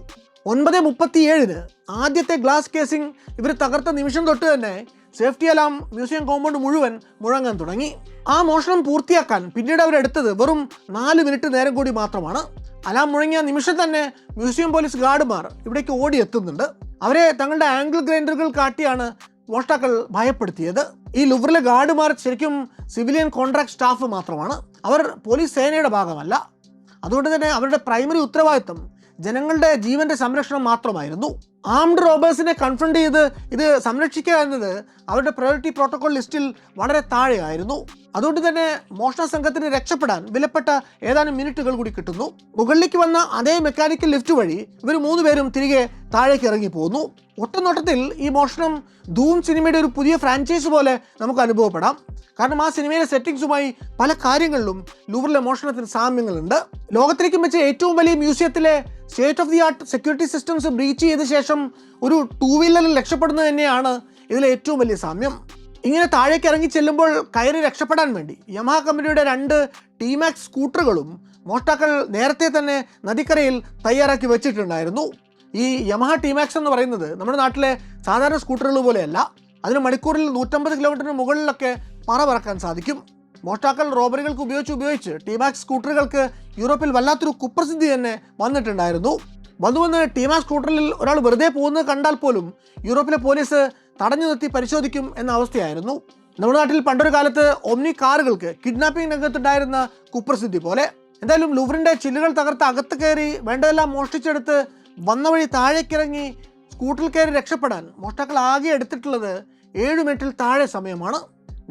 9:37 ആദ്യത്തെ ഗ്ലാസ് കേസിംഗ് ഇവർ തകർത്ത നിമിഷം തൊട്ട് തന്നെ സേഫ്റ്റി അലാം മ്യൂസിയം കോമ്പൗണ്ട് മുഴുവൻ മുഴങ്ങാൻ തുടങ്ങി. ആ മോഷണം പൂർത്തിയാക്കാൻ പിന്നീട് അവരെടുത്തത് വെറും 4 മിനിറ്റ് നേരം കൂടി മാത്രമാണ്. അലാം മുഴങ്ങിയ നിമിഷം തന്നെ മ്യൂസിയം പോലീസ് ഗാർഡുമാർ ഇവിടേക്ക് ഓടിയെത്തുന്നുണ്ട്. അവരെ തങ്ങളുടെ ആംഗിൾ ഗ്രൈൻഡറുകൾ കാട്ടിയാണ് മോഷ്ടാക്കൾ ഭയപ്പെടുത്തിയത്. ഈ ലൂവറിലെ ഗാർഡുമാർ ശരിക്കും സിവിലിയൻ കോൺട്രാക്ട് സ്റ്റാഫ് മാത്രമാണ്. അവർ പോലീസ് സേനയുടെ ഭാഗമല്ല. അതുകൊണ്ട് തന്നെ അവരുടെ പ്രൈമറി ഉത്തരവാദിത്തം ജനങ്ങളുടെ ജീവന്റെ സംരക്ഷണം മാത്രമായിരുന്നു. ആംഡ് റോബേഴ്സിനെ കൺഫ്രണ്ട് ചെയ്ത് ഇത് സംരക്ഷിക്കുക എന്നത് അവരുടെ പ്രയോറിറ്റി പ്രോട്ടോകോൾ ലിസ്റ്റിൽ വളരെ താഴെയായിരുന്നു. അതുകൊണ്ട് തന്നെ മോഷണ സംഘത്തിന് രക്ഷപ്പെടാൻ വിലപ്പെട്ട ഏതാനും മിനിറ്റുകൾ കൂടി കിട്ടുന്നു. മുകളിലേക്ക് വന്ന അതേ മെക്കാനിക്കൽ ലിഫ്റ്റ് വഴി ഇവർ 3 പേരും തിരികെ താഴേക്ക് ഇറങ്ങി പോകുന്നു. ഒറ്റനോട്ടത്തിൽ ഈ മോഷണം ധൂം സിനിമയുടെ ഒരു പുതിയ ഫ്രാഞ്ചൈസ് പോലെ നമുക്ക് അനുഭവപ്പെടാം. കാരണം ആ സിനിമയിലെ സെറ്റിങ്സുമായി പല കാര്യങ്ങളിലും ലൂവറിലെ മോഷണത്തിന് സാമ്യങ്ങളുണ്ട്. ലോകത്തിലേക്കും വെച്ച് ഏറ്റവും വലിയ മ്യൂസിയത്തിലെ state of the art security systems breach ചെയ്ത ശേഷം ഒരു 2 വീലറിൽ രക്ഷപ്പെടുന്നത് തന്നെയാണ് ഇതിലെ ഏറ്റവും വലിയ സാമ്യം. ഇങ്ങനെ താഴേക്ക് ഇറങ്ങി ചെല്ലുമ്പോൾ കയറി രക്ഷപ്പെടാൻ വേണ്ടി യമഹ കമ്പനിയുടെ 2 ടി-മാക്സ് സ്കൂട്ടറുകളും മോഷ്ടാക്കൾ നേരത്തെ തന്നെ നദിക്കരയിൽ തയ്യാറാക്കി വെച്ചിട്ടുണ്ടായിരുന്നു. ഈ യമഹ ടി-മാക്സ് എന്ന് പറയുന്നത് നമ്മുടെ നാട്ടിലെ സാധാരണ സ്കൂട്ടറുകൾ പോലെയല്ല. അതിന് മണിക്കൂറിൽ 150 കിലോമീറ്ററിന് മുകളിലൊക്കെ പറക്കാൻ സാധിക്കും. മോഷ്ടാക്കൾ റോബറികൾക്ക് ഉപയോഗിച്ച് ടി-മാക്സ് സ്കൂട്ടറുകൾക്ക് യൂറോപ്പിൽ വല്ലാത്തൊരു കുപ്രസിദ്ധി തന്നെ വന്നിട്ടുണ്ടായിരുന്നു. വന്ന് ടി-മാക്സ് സ്കൂട്ടറിൽ ഒരാൾ വെറുതെ പോകുന്നത് കണ്ടാൽ പോലും യൂറോപ്പിലെ പോലീസ് തടഞ്ഞു നിർത്തി പരിശോധിക്കും എന്ന അവസ്ഥയായിരുന്നു. നമ്മുടെ നാട്ടിൽ പണ്ടൊരു കാലത്ത് ഒമ്നി കാറുകൾക്ക് കിഡ്നാപ്പിംഗ് രംഗത്തുണ്ടായിരുന്ന കുപ്രസിദ്ധി പോലെ. എന്തായാലും ലൂവറിൻ്റെ ചില്ലുകൾ തകർത്ത് അകത്ത് കയറി വേണ്ടതെല്ലാം മോഷ്ടിച്ചെടുത്ത് വന്ന വഴി താഴേക്കിറങ്ങി സ്കൂട്ടറിൽ കയറി രക്ഷപ്പെടാൻ മോഷ്ടാക്കൾ ആകെ എടുത്തിട്ടുള്ളത് 7 മിനിറ്റിൽ താഴെ സമയമാണ്.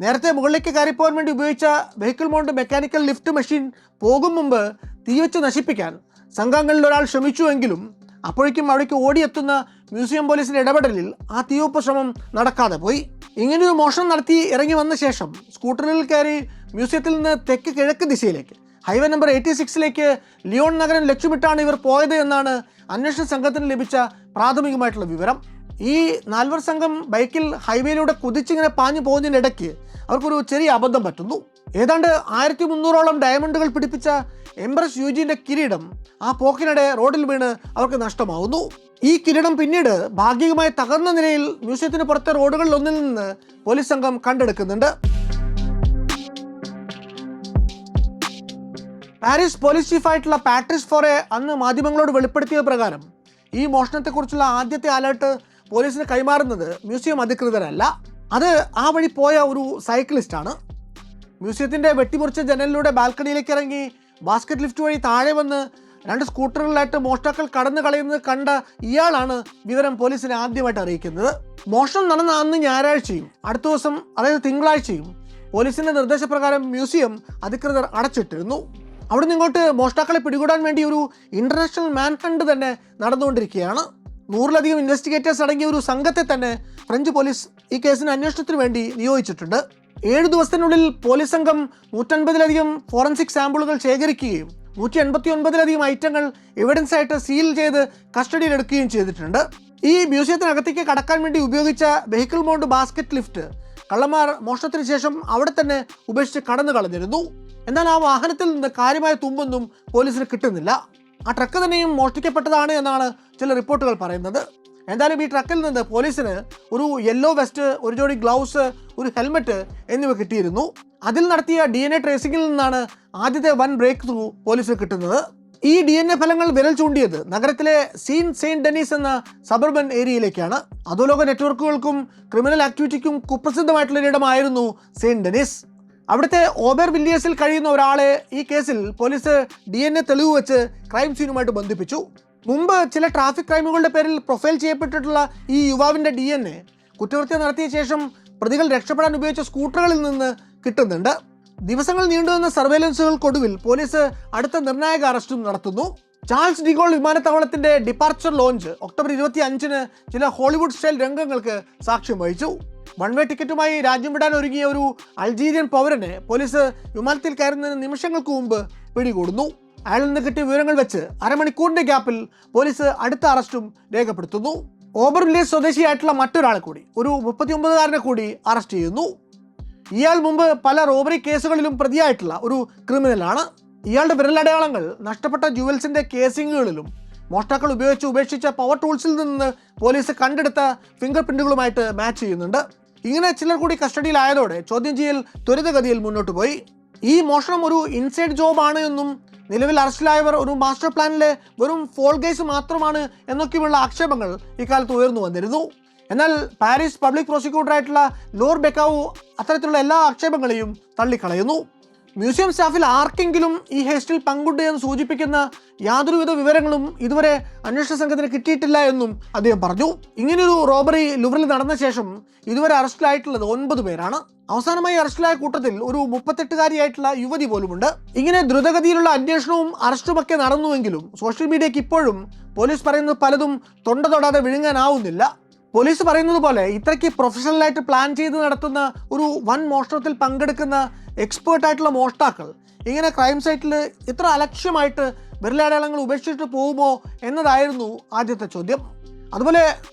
നേരത്തെ മുകളിലേക്ക് കയറിപ്പോകാൻ വേണ്ടി ഉപയോഗിച്ച vehicle mount mechanical lift machine പോകും മുമ്പ് തീവച്ച് നശിപ്പിക്കാൻ സംഘങ്ങളിൽ ഒരാൾ ശ്രമിച്ചുവെങ്കിലും അപ്പോഴേക്കും അവിടേക്ക് ഓടിയെത്തുന്ന മ്യൂസിയം പോലീസിൻ്റെ ഇടപെടലിൽ ആ തീവപ്പ് ശ്രമം നടക്കാതെ പോയി. ഇങ്ങനെയൊരു മോഷണം നടത്തി ഇറങ്ങി വന്ന ശേഷം സ്കൂട്ടറിൽ കയറി മ്യൂസിയത്തിൽ നിന്ന് തെക്ക് കിഴക്ക് ദിശയിലേക്ക് ഹൈവേ നമ്പർ 86 ലിയോൺ നഗരം ലക്ഷ്യമിട്ടാണ് ഇവർ പോയത് എന്നാണ് അന്വേഷണ സംഘത്തിന് ലഭിച്ച പ്രാഥമികമായിട്ടുള്ള വിവരം. ഈ 4 സംഘം ബൈക്കിൽ ഹൈവേയിലൂടെ കുതിച്ചിങ്ങനെ പാഞ്ഞു പോകുന്നതിനിടയ്ക്ക് അവർക്കൊരു ചെറിയ അബദ്ധം പറ്റുന്നു. ഏതാണ്ട് 1300ഓളം ഡയമണ്ടുകൾ പിടിപ്പിച്ച എംബ്രസ് യൂജിൻ്റെ കിരീടം ആ പോക്കിനിടെ റോഡിൽ വീണ് അവർക്ക് നഷ്ടമാവുന്നു. ഈ കിരീടം പിന്നീട് ഭാഗികമായി തകർന്ന നിലയിൽ മ്യൂസിയത്തിന് പുറത്തെ റോഡുകളിൽ ഒന്നിൽ നിന്ന് പോലീസ് സംഘം കണ്ടെടുക്കുന്നുണ്ട്. പാരീസ് പോലീസ് ചീഫായിട്ടുള്ള പാട്രിസ് ഫോറെ അന്ന് മാധ്യമങ്ങളോട് വെളിപ്പെടുത്തിയ പ്രകാരം ഈ മോഷണത്തെക്കുറിച്ചുള്ള ആദ്യത്തെ അലേർട്ട് പോലീസിന് കൈമാറുന്നത് മ്യൂസിയം അധികൃതരല്ല, അത് ആ വഴി പോയ ഒരു സൈക്ലിസ്റ്റാണ്. മ്യൂസിയത്തിൻ്റെ വെട്ടിമുറിച്ച ജനലിലൂടെ ബാൽക്കണിയിലേക്ക് ഇറങ്ങി ബാസ്ക്കറ്റ് ലിഫ്റ്റ് വഴി താഴെ വന്ന് 2 സ്കൂട്ടറുകളിലായിട്ട് മോഷ്ടാക്കൾ കടന്നു കളയുന്നത് കണ്ട ഇയാളാണ് വിവരം പോലീസിനെ ആദ്യമായിട്ട് അറിയിക്കുന്നത്. മോഷണം നടന്ന അന്ന് ഞായറാഴ്ചയും അടുത്ത ദിവസം അതായത് തിങ്കളാഴ്ചയും പോലീസിൻ്റെ നിർദ്ദേശപ്രകാരം മ്യൂസിയം അധികൃതർ അടച്ചിട്ടിരുന്നു. അവിടെ നിന്ന് ഇങ്ങോട്ട് മോഷ്ടാക്കളെ പിടികൂടാൻ വേണ്ടി ഒരു ഇൻ്റർനാഷണൽ മാൻ ഹണ്ട് തന്നെ നടന്നുകൊണ്ടിരിക്കുകയാണ്. 100ലധികം ഇൻവെസ്റ്റിഗേറ്റേഴ്സ് അടങ്ങിയ ഒരു സംഘത്തെ തന്നെ ഫ്രഞ്ച് പോലീസ് ഈ കേസിന് അന്വേഷണത്തിന് വേണ്ടി നിയോഗിച്ചിട്ടുണ്ട്. 7 ദിവസത്തിനുള്ളിൽ പോലീസ് സംഘം 150ലധികം ഫോറൻസിക് സാമ്പിളുകൾ ശേഖരിക്കുകയും 189ലധികം ഐറ്റങ്ങൾ എവിഡൻസ് ആയിട്ട് സീൽ ചെയ്ത് കസ്റ്റഡിയിലെടുക്കുകയും ചെയ്തിട്ടുണ്ട്. ഈ മ്യൂസിയത്തിനകത്തേക്ക് കടക്കാൻ വേണ്ടി ഉപയോഗിച്ച വെഹിക്കിൾ മൗണ്ട് ബാസ്ക്കറ്റ് ലിഫ്റ്റ് കള്ളന്മാർ മോഷണത്തിന് ശേഷം അവിടെ തന്നെ ഉപേക്ഷിച്ച് കടന്നു കളഞ്ഞിരുന്നു. എന്നാൽ ആ വാഹനത്തിൽ നിന്ന് കാര്യമായ തുമ്പൊന്നും പോലീസിന് കിട്ടുന്നില്ല. ആ ട്രക്ക് തന്നെയും മോഷ്ടിക്കപ്പെട്ടതാണ് എന്നാണ് ചില റിപ്പോർട്ടുകൾ പറയുന്നത്. എന്തായാലും ഈ ട്രക്കിൽ നിന്ന് പോലീസിന് ഒരു യെല്ലോ വെസ്റ്റ്, ഒരു ജോഡി ഗ്ലൗസ്, ഒരു ഹെൽമെറ്റ് എന്നിവ കിട്ടിയിരുന്നു. അതിൽ നടത്തിയ DNA ട്രേസിംഗിൽ നിന്നാണ് ആദ്യത്തെ വൻ ബ്രേക്ക് ത്രൂ പോലീസിന് കിട്ടുന്നത്. ഈ DNA ഫലങ്ങൾ വിരൽ ചൂണ്ടിയത് നഗരത്തിലെ സെയിന്റ് ഡെനീസ് എന്ന സബർബൻ ഏരിയയിലേക്കാണ്. അധോലോക നെറ്റ്വർക്കുകൾക്കും ക്രിമിനൽ ആക്ടിവിറ്റിക്കും കുപ്രസിദ്ധമായിട്ടുള്ള ഇടമായിരുന്നു സെയിന്റ് ഡെനീസ്. അവിടുത്തെ ഓബർ വില്ലിയേഴ്സിൽ കഴിയുന്ന ഒരാളെ ഈ കേസിൽ പോലീസ് DNA തെളിവ് വെച്ച് ക്രൈം സീനുമായിട്ട് ബന്ധിപ്പിച്ചു. മുമ്പ് ചില ട്രാഫിക് ക്രൈമുകളുടെ പേരിൽ പ്രൊഫൈൽ ചെയ്യപ്പെട്ടിട്ടുള്ള ഈ യുവാവിൻ്റെ DNA കുറ്റകൃത്യം നടത്തിയ ശേഷം പ്രതികൾ രക്ഷപ്പെടാൻ ഉപയോഗിച്ച സ്കൂട്ടറുകളിൽ നിന്ന് കിട്ടുന്നുണ്ട്. ദിവസങ്ങൾ നീണ്ടുവന്ന സർവേലൻസുകൾക്കൊടുവിൽ പോലീസ് അടുത്ത നിർണായക അറസ്റ്റും നടത്തുന്നു. ചാൾസ് ഡിഗോൾ വിമാനത്താവളത്തിൻ്റെ ഡിപ്പാർച്ചർ ലോഞ്ച് ഒക്ടോബർ 25 ചില ഹോളിവുഡ് സ്റ്റൈൽ രംഗങ്ങൾക്ക് സാക്ഷ്യം വഹിച്ചു. വൺ വേ ടിക്കറ്റുമായി രാജ്യം വിടാൻ ഒരുങ്ങിയ ഒരു അൾജീരിയൻ പൗരനെ പോലീസ് വിമാനത്തിൽ കയറുന്നതിന് നിമിഷങ്ങൾക്ക് മുമ്പ് പിടികൂടുന്നു. അയാളിൽ നിന്ന് കിട്ടിയ വിവരങ്ങൾ വെച്ച് അരമണിക്കൂറിൻ്റെ ഗ്യാപ്പിൽ പോലീസ് അടുത്ത അറസ്റ്റും രേഖപ്പെടുത്തുന്നു. ഓബർ വില്ലേജ് സ്വദേശിയായിട്ടുള്ള മറ്റൊരാളെ കൂടി, ഒരു 39കാരനെ കൂടി അറസ്റ്റ് ചെയ്യുന്നു. ഇയാൾ മുമ്പ് പല റോബറി കേസുകളിലും പ്രതിയായിട്ടുള്ള ഒരു ക്രിമിനലാണ്. ഇയാളുടെ വിരലടയാളങ്ങൾ നഷ്ടപ്പെട്ട ജുവൽസിൻ്റെ കേസിങ്ങുകളിലും മോഷ്ടാക്കൾ ഉപയോഗിച്ച് ഉപേക്ഷിച്ച പവർ ടൂൾസിൽ നിന്ന് പോലീസ് കണ്ടെടുത്ത ഫിംഗർ പ്രിൻറ്റുകളുമായിട്ട് മാച്ച് ചെയ്യുന്നുണ്ട്. ഇങ്ങനെ ചിലർ കൂടി കസ്റ്റഡിയിലായതോടെ ചോദ്യം ചെയ്യൽ ത്വരിതഗതിയിൽ മുന്നോട്ട് പോയി. ഈ മോഷണം ഒരു ഇൻസൈഡ് ജോബാണ് എന്നും നിലവിൽ അറസ്റ്റിലായവർ ഒരു മാസ്റ്റർ പ്ലാനിലെ വെറും ഫോൾ ഗൈസ് മാത്രമാണ് എന്നൊക്കെയുള്ള ആക്ഷേപങ്ങൾ ഇക്കാലത്ത് ഉയർന്നു വന്നിരുന്നു. എന്നാൽ പാരീസ് പബ്ലിക് പ്രോസിക്യൂട്ടറായിട്ടുള്ള ലോർ ബെക്കാവു അത്തരത്തിലുള്ള എല്ലാ ആക്ഷേപങ്ങളെയും തള്ളിക്കളയുന്നു. മ്യൂസിയം സ്റ്റാഫിൽ ആർക്കെങ്കിലും ഈ ഹേസ്റ്റിൽ പങ്കുണ്ട് എന്ന് സൂചിപ്പിക്കുന്ന യാതൊരുവിധ വിവരങ്ങളും ഇതുവരെ അന്വേഷണ സംഘത്തിന് കിട്ടിയിട്ടില്ല എന്നും അദ്ദേഹം പറഞ്ഞു. ഇങ്ങനെയൊരു റോബറി ലുവറിൽ നടന്ന ശേഷം ഇതുവരെ അറസ്റ്റിലായിട്ടുള്ളത് 9 പേരാണ്. അവസാനമായി അറസ്റ്റിലായ കൂട്ടത്തിൽ ഒരു 38കാരിയായിട്ടുള്ള യുവതി പോലുമുണ്ട്. ഇങ്ങനെ ദ്രുതഗതിയിലുള്ള അന്വേഷണവും അറസ്റ്റുമൊക്കെ നടന്നുവെങ്കിലും സോഷ്യൽ മീഡിയയ്ക്ക് ഇപ്പോഴും പോലീസ് പറയുന്നത് പലതും തൊണ്ട തൊടാതെ വിഴുങ്ങാനാവുന്നില്ല. പോലീസ് പറയുന്നത് പോലെ ഇത്രയ്ക്ക് പ്രൊഫഷണലായിട്ട് പ്ലാൻ ചെയ്ത് നടത്തുന്ന ഒരു വൻ മോഷണത്തിൽ പങ്കെടുക്കുന്ന എക്സ്പേർട്ടായിട്ടുള്ള മോഷ്ടാക്കൾ ഇങ്ങനെ ക്രൈം സൈറ്റിൽ ഇത്ര അലക്ഷ്യമായിട്ട് വിരലടയാളങ്ങൾ ഉപേക്ഷിച്ചിട്ട് പോകുമോ എന്നതായിരുന്നു ആദ്യത്തെ ചോദ്യം. അതുപോലെ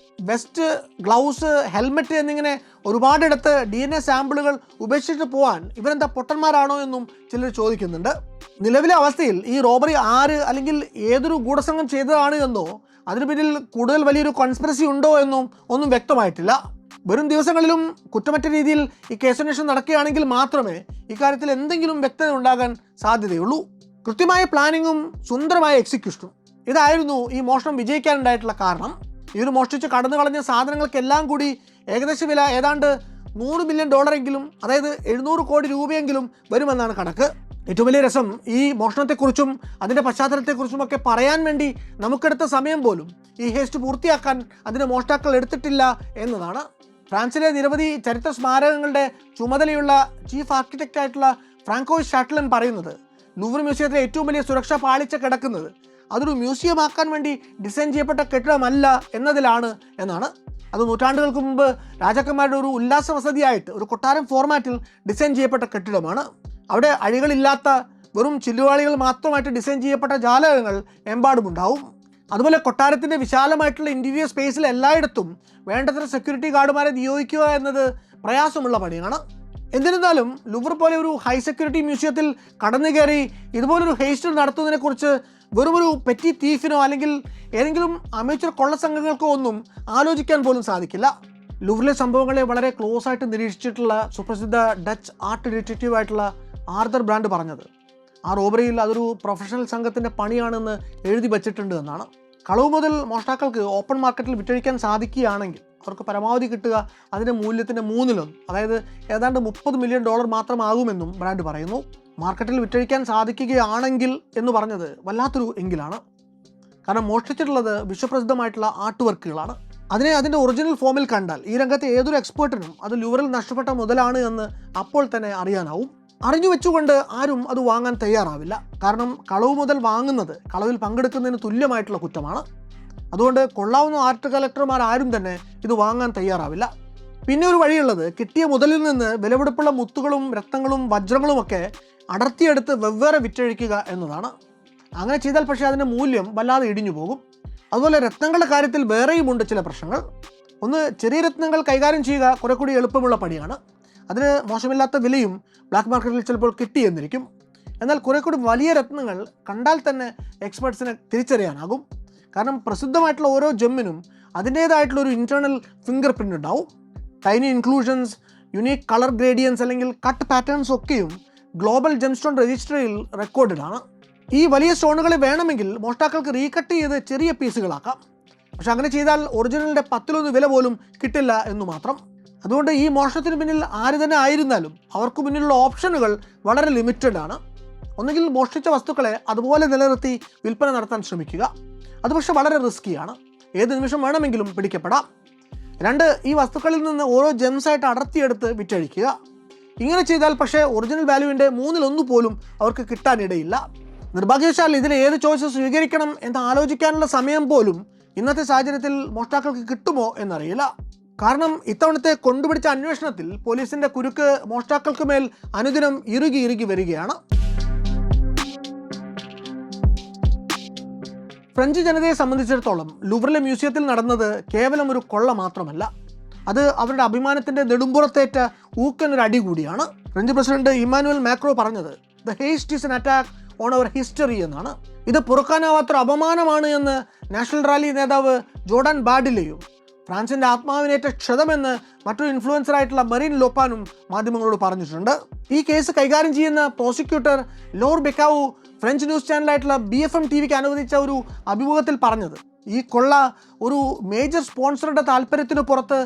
വെസ്റ്റ്, ഗ്ലൗസ്, ഹെൽമെറ്റ് എന്നിങ്ങനെ ഒരുപാടിടത്ത് DNA സാമ്പിളുകൾ ഉപേക്ഷിച്ചിട്ട് പോകാൻ ഇവരെന്താ പൊട്ടന്മാരാണോ എന്നും ചിലർ ചോദിക്കുന്നുണ്ട്. നിലവിലെ അവസ്ഥയിൽ ഈ റോബറി ആര് അല്ലെങ്കിൽ ഏതൊരു ഗൂഢസംഘം ചെയ്തതാണ് എന്നോ അതിനു പിന്നിൽ കൂടുതൽ വലിയൊരു കോൺസ്പിറസി ഉണ്ടോ എന്നും ഒന്നും വ്യക്തമായിട്ടില്ല. വരും ദിവസങ്ങളിലും കുറ്റമറ്റ രീതിയിൽ ഈ കേസന്വേഷണം നടക്കുകയാണെങ്കിൽ മാത്രമേ ഇക്കാര്യത്തിൽ എന്തെങ്കിലും വ്യക്തത ഉണ്ടാകാൻ സാധ്യതയുള്ളൂ. കൃത്യമായ പ്ലാനിങ്ങും സുന്ദരമായ എക്സിക്യൂഷനും ഇതായിരുന്നു ഈ മോഷണം വിജയിക്കാനുണ്ടായിട്ടുള്ള കാരണം. ഈ ഒരു മോഷ്ടിച്ച് കടന്നു കളഞ്ഞ സാധനങ്ങൾക്കെല്ലാം കൂടി ഏകദേശ വില ഏതാണ്ട് $100 മില്യൺ എങ്കിലും, അതായത് 700 കോടി രൂപയെങ്കിലും വരുമെന്നാണ് കണക്ക്. ഏറ്റവും വലിയ രസം, ഈ മോഷണത്തെക്കുറിച്ചും അതിൻ്റെ പശ്ചാത്തലത്തെക്കുറിച്ചും ഒക്കെ പറയാൻ വേണ്ടി നമുക്കെടുത്ത സമയം പോലും ഈ ഹേസ്റ്റ് പൂർത്തിയാക്കാൻ അതിൻ്റെ മോഷ്ടാക്കൾ എടുത്തിട്ടില്ല എന്നതാണ്. ഫ്രാൻസിലെ നിരവധി ചരിത്ര സ്മാരകങ്ങളുടെ ചുമതലയുള്ള ചീഫ് ആർക്കിടെക്റ്റ് ആയിട്ടുള്ള ഫ്രാങ്കോയിസ് ഷാട്ട്ലൻ പറയുന്നത് ലൂവർ മ്യൂസിയത്തിലെ ഏറ്റവും വലിയ സുരക്ഷാ പാളിച്ച കിടക്കുന്നത് അതൊരു മ്യൂസിയം ആക്കാൻ വേണ്ടി ഡിസൈൻ ചെയ്യപ്പെട്ട കെട്ടിടമല്ല എന്നതിലാണ് എന്നാണ്. അത് നൂറ്റാണ്ടുകൾക്ക് മുമ്പ് രാജാക്കന്മാരുടെ ഒരു ഉല്ലാസ വസതിയായിട്ട് ഒരു കൊട്ടാരം ഫോർമാറ്റിൽ ഡിസൈൻ ചെയ്യപ്പെട്ട കെട്ടിടമാണ്. അവിടെ അഴികളില്ലാത്ത വെറും ചില്ലുവാളികൾ മാത്രമായിട്ട് ഡിസൈൻ ചെയ്യപ്പെട്ട ജാലകങ്ങൾ എമ്പാടുമുണ്ടാവും. അതുപോലെ കൊട്ടാരത്തിൻ്റെ വിശാലമായിട്ടുള്ള ഇൻറ്റീരിയർ സ്പേസിൽ എല്ലായിടത്തും വേണ്ടത്ര സെക്യൂരിറ്റി ഗാർഡുമാരെ നിയോഗിക്കുക എന്നത് പ്രയാസമുള്ള പണിയാണ്. എന്നിരുന്നാലും ലൂവർ പോലെ ഒരു ഹൈ സെക്യൂരിറ്റി മ്യൂസിയത്തിൽ കടന്നു കയറി ഇതുപോലൊരു ഹേസ്റ്റ് നടത്തുന്നതിനെക്കുറിച്ച് വെറുമൊരു പെറ്റി തീഫിനോ അല്ലെങ്കിൽ ഏതെങ്കിലും അമേച്ചർ കൊള്ളസംഘങ്ങൾക്കോ ഒന്നും ആലോചിക്കാൻ പോലും സാധിക്കില്ല. ലൂവറിലെ സംഭവങ്ങളെ വളരെ ക്ലോസ് ആയിട്ട് നിരീക്ഷിച്ചിട്ടുള്ള സുപ്രസിദ്ധ ഡച്ച് ആർട്ട് ഡിറ്റക്റ്റീവ് ആയിട്ടുള്ള ആർതർ ബ്രാൻഡ് പറഞ്ഞത് ആ റോബറിയിൽ അതൊരു പ്രൊഫഷണൽ സംഘത്തിൻ്റെ പണിയാണെന്ന് എഴുതി വച്ചിട്ടുണ്ട് എന്നാണ്. കളവ് മുതൽ മോഷ്ടാക്കൾക്ക് ഓപ്പൺ മാർക്കറ്റിൽ വിറ്റഴിക്കാൻ സാധിക്കുകയാണെങ്കിൽ അവർക്ക് പരമാവധി കിട്ടുക അതിൻ്റെ മൂല്യത്തിൻ്റെ 1/3, അതായത് ഏതാണ്ട് $30 മില്യൺ മാത്രമാകുമെന്നും ബ്രാൻഡ് പറയുന്നു. മാർക്കറ്റിൽ വിറ്റഴിക്കാൻ സാധിക്കുകയാണെങ്കിൽ എന്ന് പറഞ്ഞത് വല്ലാത്തൊരു എങ്കിലാണ്. കാരണം മോഷ്ടിച്ചിട്ടുള്ളത് വിശ്വപ്രസിദ്ധമായിട്ടുള്ള ആർട്ട് വർക്കുകളാണ്. അതിനെ അതിൻ്റെ ഒറിജിനൽ ഫോമിൽ കണ്ടാൽ ഈ രംഗത്തെ ഏതൊരു എക്സ്പേർട്ടിനും അത് ലൂവറിൽ നഷ്ടപ്പെട്ട മുതലാണ് എന്ന് അപ്പോൾ തന്നെ അറിയാനാവും. അറിഞ്ഞു വെച്ചുകൊണ്ട് ആരും അത് വാങ്ങാൻ തയ്യാറാവില്ല. കാരണം കളവ് മുതൽ വാങ്ങുന്നത് കളവിൽ പങ്കെടുക്കുന്നതിന് തുല്യമായിട്ടുള്ള കുറ്റമാണ്. അതുകൊണ്ട് കൊള്ളാവുന്ന ആർട്ട് കളക്ടർമാർ ആരും തന്നെ ഇത് വാങ്ങാൻ തയ്യാറാവില്ല. പിന്നെ ഒരു വഴിയുള്ളത് കിട്ടിയ മുതലിൽ നിന്ന് വിലപിടിപ്പുള്ള മുത്തുകളും രത്നങ്ങളും വജ്രങ്ങളുമൊക്കെ അടർത്തിയെടുത്ത് വെവ്വേറെ വിറ്റഴിക്കുക എന്നതാണ്. അങ്ങനെ ചെയ്താൽ പക്ഷേ അതിൻ്റെ മൂല്യം വല്ലാതെ ഇടിഞ്ഞു പോകും. അതുപോലെ രത്നങ്ങളുടെ കാര്യത്തിൽ വേറെയുമുണ്ട് ചില പ്രശ്നങ്ങൾ. ഒന്ന്, ചെറിയ രത്നങ്ങൾ കൈകാര്യം ചെയ്യുക കുറെ കൂടി എളുപ്പമുള്ള പണിയാണ്. അതിന് മോശമില്ലാത്ത വിലയും ബ്ലാക്ക് മാർക്കറ്റിൽ ചിലപ്പോൾ കിട്ടിയെന്നിരിക്കും. എന്നാൽ കുറെ കൂടി വലിയ രത്നങ്ങൾ കണ്ടാൽ തന്നെ എക്സ്പെർട്സിനെ തിരിച്ചറിയാനാകും. കാരണം പ്രസിദ്ധമായിട്ടുള്ള ഓരോ ജെമ്മിനും അതിൻ്റേതായിട്ടുള്ളൊരു ഇൻറ്റേർണൽ ഫിംഗർ പ്രിൻ്റ് ഉണ്ടാവും. Tiny inclusions, unique colour gradients അല്ലെങ്കിൽ കട്ട് പാറ്റേൺസ് ഒക്കെയും ഗ്ലോബൽ ജെം സ്റ്റോൺ രജിസ്ട്രിയിൽ റെക്കോർഡഡ് ആണ്. ഈ വലിയ സ്റ്റോണുകൾ വേണമെങ്കിൽ മോഷ്ടാക്കൾക്ക് റീകട്ട് ചെയ്ത് ചെറിയ പീസുകളാക്കാം. പക്ഷെ അങ്ങനെ ചെയ്താൽ ഒറിജിനലിൻ്റെ 10-1 വില പോലും കിട്ടില്ല എന്നു മാത്രം. അതുകൊണ്ട് ഈ മോഷണത്തിന് പിന്നിൽ ആര് തന്നെ ആയിരുന്നാലും അവർക്ക് മുന്നിലുള്ള ഓപ്ഷനുകൾ വളരെ ലിമിറ്റഡ് ആണ്. ഒന്നുകിൽ മോഷ്ടിച്ച വസ്തുക്കളെ അതുപോലെ നിലനിർത്തി വിൽപ്പന നടത്താൻ ശ്രമിക്കുക. അത് പക്ഷെ വളരെ റിസ്കിയാണ്. ഏത് നിമിഷം വേണമെങ്കിലും പിടിക്കപ്പെടാം. 2, ഈ വസ്തുക്കളിൽ നിന്ന് ഓരോ ജെംസായിട്ട് അടർത്തിയെടുത്ത് വിറ്റഴിക്കുക. ഇങ്ങനെ ചെയ്താൽ പക്ഷേ ഒറിജിനൽ വാല്യൂവിൻ്റെ 1/3 പോലും അവർക്ക് കിട്ടാനിടയില്ല. നിർഭാഗ്യവശാൽ ഇതിൽ ഏത് ചോയ്സ് സ്വീകരിക്കണം എന്ന് ആലോചിക്കാനുള്ള സമയം പോലും ഇന്നത്തെ സാഹചര്യത്തിൽ മോഷ്ടാക്കൾക്ക് കിട്ടുമോ എന്നറിയില്ല. കാരണം ഇത്തവണത്തെ കൊണ്ടുപിടിച്ച അന്വേഷണത്തിൽ പോലീസിൻ്റെ കുരുക്ക് മോഷ്ടാക്കൾക്ക് മേൽ അനുദിനം ഇറുകി വരികയാണ്. ഫ്രഞ്ച് ജനതയെ സംബന്ധിച്ചിടത്തോളം ലൂവറിലെ മ്യൂസിയത്തിൽ നടന്നത് കേവലം ഒരു കൊള്ള മാത്രമല്ല, അത് അവരുടെ അഭിമാനത്തിൻ്റെ നെടുമ്പുറത്തേറ്റ ഊക്കനൊരു അടി കൂടിയാണ്. ഫ്രഞ്ച് പ്രസിഡന്റ് ഇമ്മാനുവൽ മാക്രോ പറഞ്ഞത് the heist is an attack on our history എന്നാണ്. ഇത് പൊറുക്കാനാവാത്തൊരു അപമാനമാണ് എന്ന് നാഷണൽ റാലി നേതാവ് ജോർഡാൻ ബാർഡിലെയും ഫ്രാൻസിൻ്റെ ആത്മാവിനേറ്റ ക്ഷതമെന്ന് മറ്റൊരു ഇൻഫ്ലുവൻസറായിട്ടുള്ള മറീൻ ലോപ്പാനും മാധ്യമങ്ങളോട് പറഞ്ഞിട്ടുണ്ട്. ഈ കേസ് കൈകാര്യം ചെയ്യുന്ന prosecutor Laure Beccuau French news ചാനലായിട്ടുള്ള BFM TVക്ക് അനുവദിച്ച ഒരു അഭിമുഖത്തിൽ പറഞ്ഞത് ഈ കൊള്ള ഒരു മേജർ സ്പോൺസറുടെ താല്പര്യത്തിന് പുറത്ത്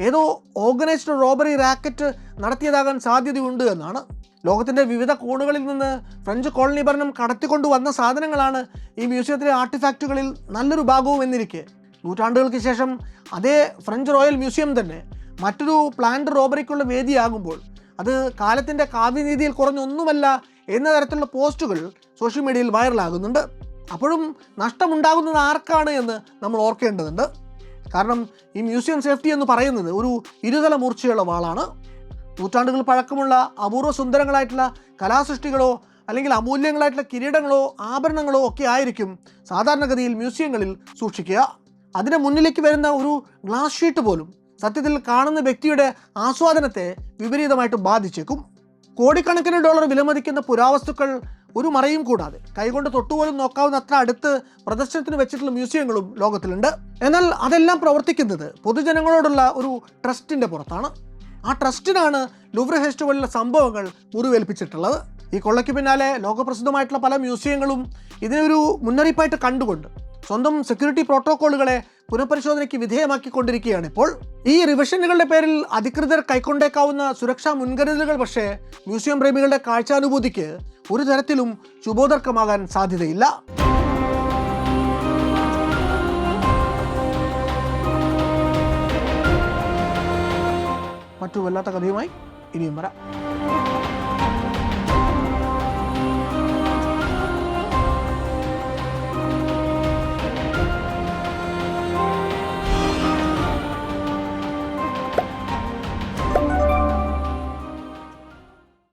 ഏതോ ഓർഗനൈസ്ഡ് റോബറി റാക്കറ്റ് നടത്തിയതാകാൻ സാധ്യതയുണ്ട് എന്നാണ്. ലോകത്തിൻ്റെ വിവിധ കോണുകളിൽ നിന്ന് ഫ്രഞ്ച് കോളനി ഭരണം കടത്തിക്കൊണ്ടുവന്ന സാധനങ്ങളാണ് ഈ മ്യൂസിയത്തിലെ ആർട്ടിഫാക്റ്റുകളിൽ നല്ലൊരു ഭാഗവും എന്നിരിക്കെ നൂറ്റാണ്ടുകൾക്ക് ശേഷം അതേ ഫ്രഞ്ച് റോയൽ മ്യൂസിയം തന്നെ മറ്റൊരു പ്ലാൻഡ് റോബറിക്കുള്ള വേദിയാകുമ്പോൾ അത് കാലത്തിൻ്റെ കാവ്യനീതിയിൽ കുറഞ്ഞൊന്നുമല്ല എന്ന തരത്തിലുള്ള പോസ്റ്റുകൾ സോഷ്യൽ മീഡിയയിൽ വൈറലാകുന്നുണ്ട്. അപ്പോഴും നഷ്ടമുണ്ടാകുന്നത് ആർക്കാണ് എന്ന് നമ്മൾ ഓർക്കേണ്ടതുണ്ട്. കാരണം ഈ മ്യൂസിയം സേഫ്റ്റി എന്ന് പറയുന്നത് ഒരു ഇരുതല മൂർച്ചയുള്ള വാളാണ്. നൂറ്റാണ്ടുകൾ പഴക്കമുള്ള അപൂർവ സുന്ദരങ്ങളായിട്ടുള്ള കലാസൃഷ്ടികളോ അല്ലെങ്കിൽ അമൂല്യങ്ങളായിട്ടുള്ള കിരീടങ്ങളോ ആഭരണങ്ങളോ ഒക്കെ ആയിരിക്കും സാധാരണഗതിയിൽ മ്യൂസിയങ്ങളിൽ സൂക്ഷിക്കുക. അതിന് മുന്നിലേക്ക് വരുന്ന ഒരു ഗ്ലാസ് ഷീറ്റ് പോലും സത്യത്തിൽ കാണുന്ന വ്യക്തിയുടെ ആസ്വാദനത്തെ വിപരീതമായിട്ട് ബാധിച്ചേക്കും. കോടിക്കണക്കിന് ഡോളർ വിലമതിക്കുന്ന പുരാവസ്തുക്കൾ ഒരു മറയും കൂടാതെ കൈകൊണ്ട് തൊട്ടുപോലും നോക്കാവുന്ന അത്ര അടുത്ത് പ്രദർശനത്തിന് വെച്ചിട്ടുള്ള മ്യൂസിയങ്ങളും ലോകത്തിലുണ്ട്. എന്നാൽ അതെല്ലാം പ്രവർത്തിക്കുന്നത് പൊതുജനങ്ങളോടുള്ള ഒരു ട്രസ്റ്റിൻ്റെ പുറത്താണ്. ആ ട്രസ്റ്റിനാണ് ലൂവ്ർ ഫെസ്റ്റിവലിലെ സംഭവങ്ങൾ മുറിവേൽപ്പിച്ചിട്ടുള്ളത്. ഈ കൊള്ളയ്ക്ക് പിന്നാലെ ലോകപ്രസിദ്ധമായിട്ടുള്ള പല മ്യൂസിയങ്ങളും ഇതിനൊരു മുന്നറിയിപ്പായിട്ട് കണ്ടുകൊണ്ട് സ്വന്തം സെക്യൂരിറ്റി പ്രോട്ടോക്കോളുകളെ പുനഃപരിശോധനയ്ക്ക് വിധേയമാക്കിക്കൊണ്ടിരിക്കുകയാണ് ഇപ്പോൾ. ഈ റിവിഷനുകളുടെ പേരിൽ അധികൃതർ കൈക്കൊണ്ടേക്കാവുന്ന സുരക്ഷാ മുൻകരുതലുകൾ പക്ഷേ മ്യൂസിയം പ്രേമികളുടെ കാഴ്ചാനുഭൂതിക്ക് ഒരു തരത്തിലും ശുഭോദർക്കമാകാൻ സാധ്യതയില്ല. മറ്റു വല്ലാത്ത കഥയുമായി ഇനിയും വരാം.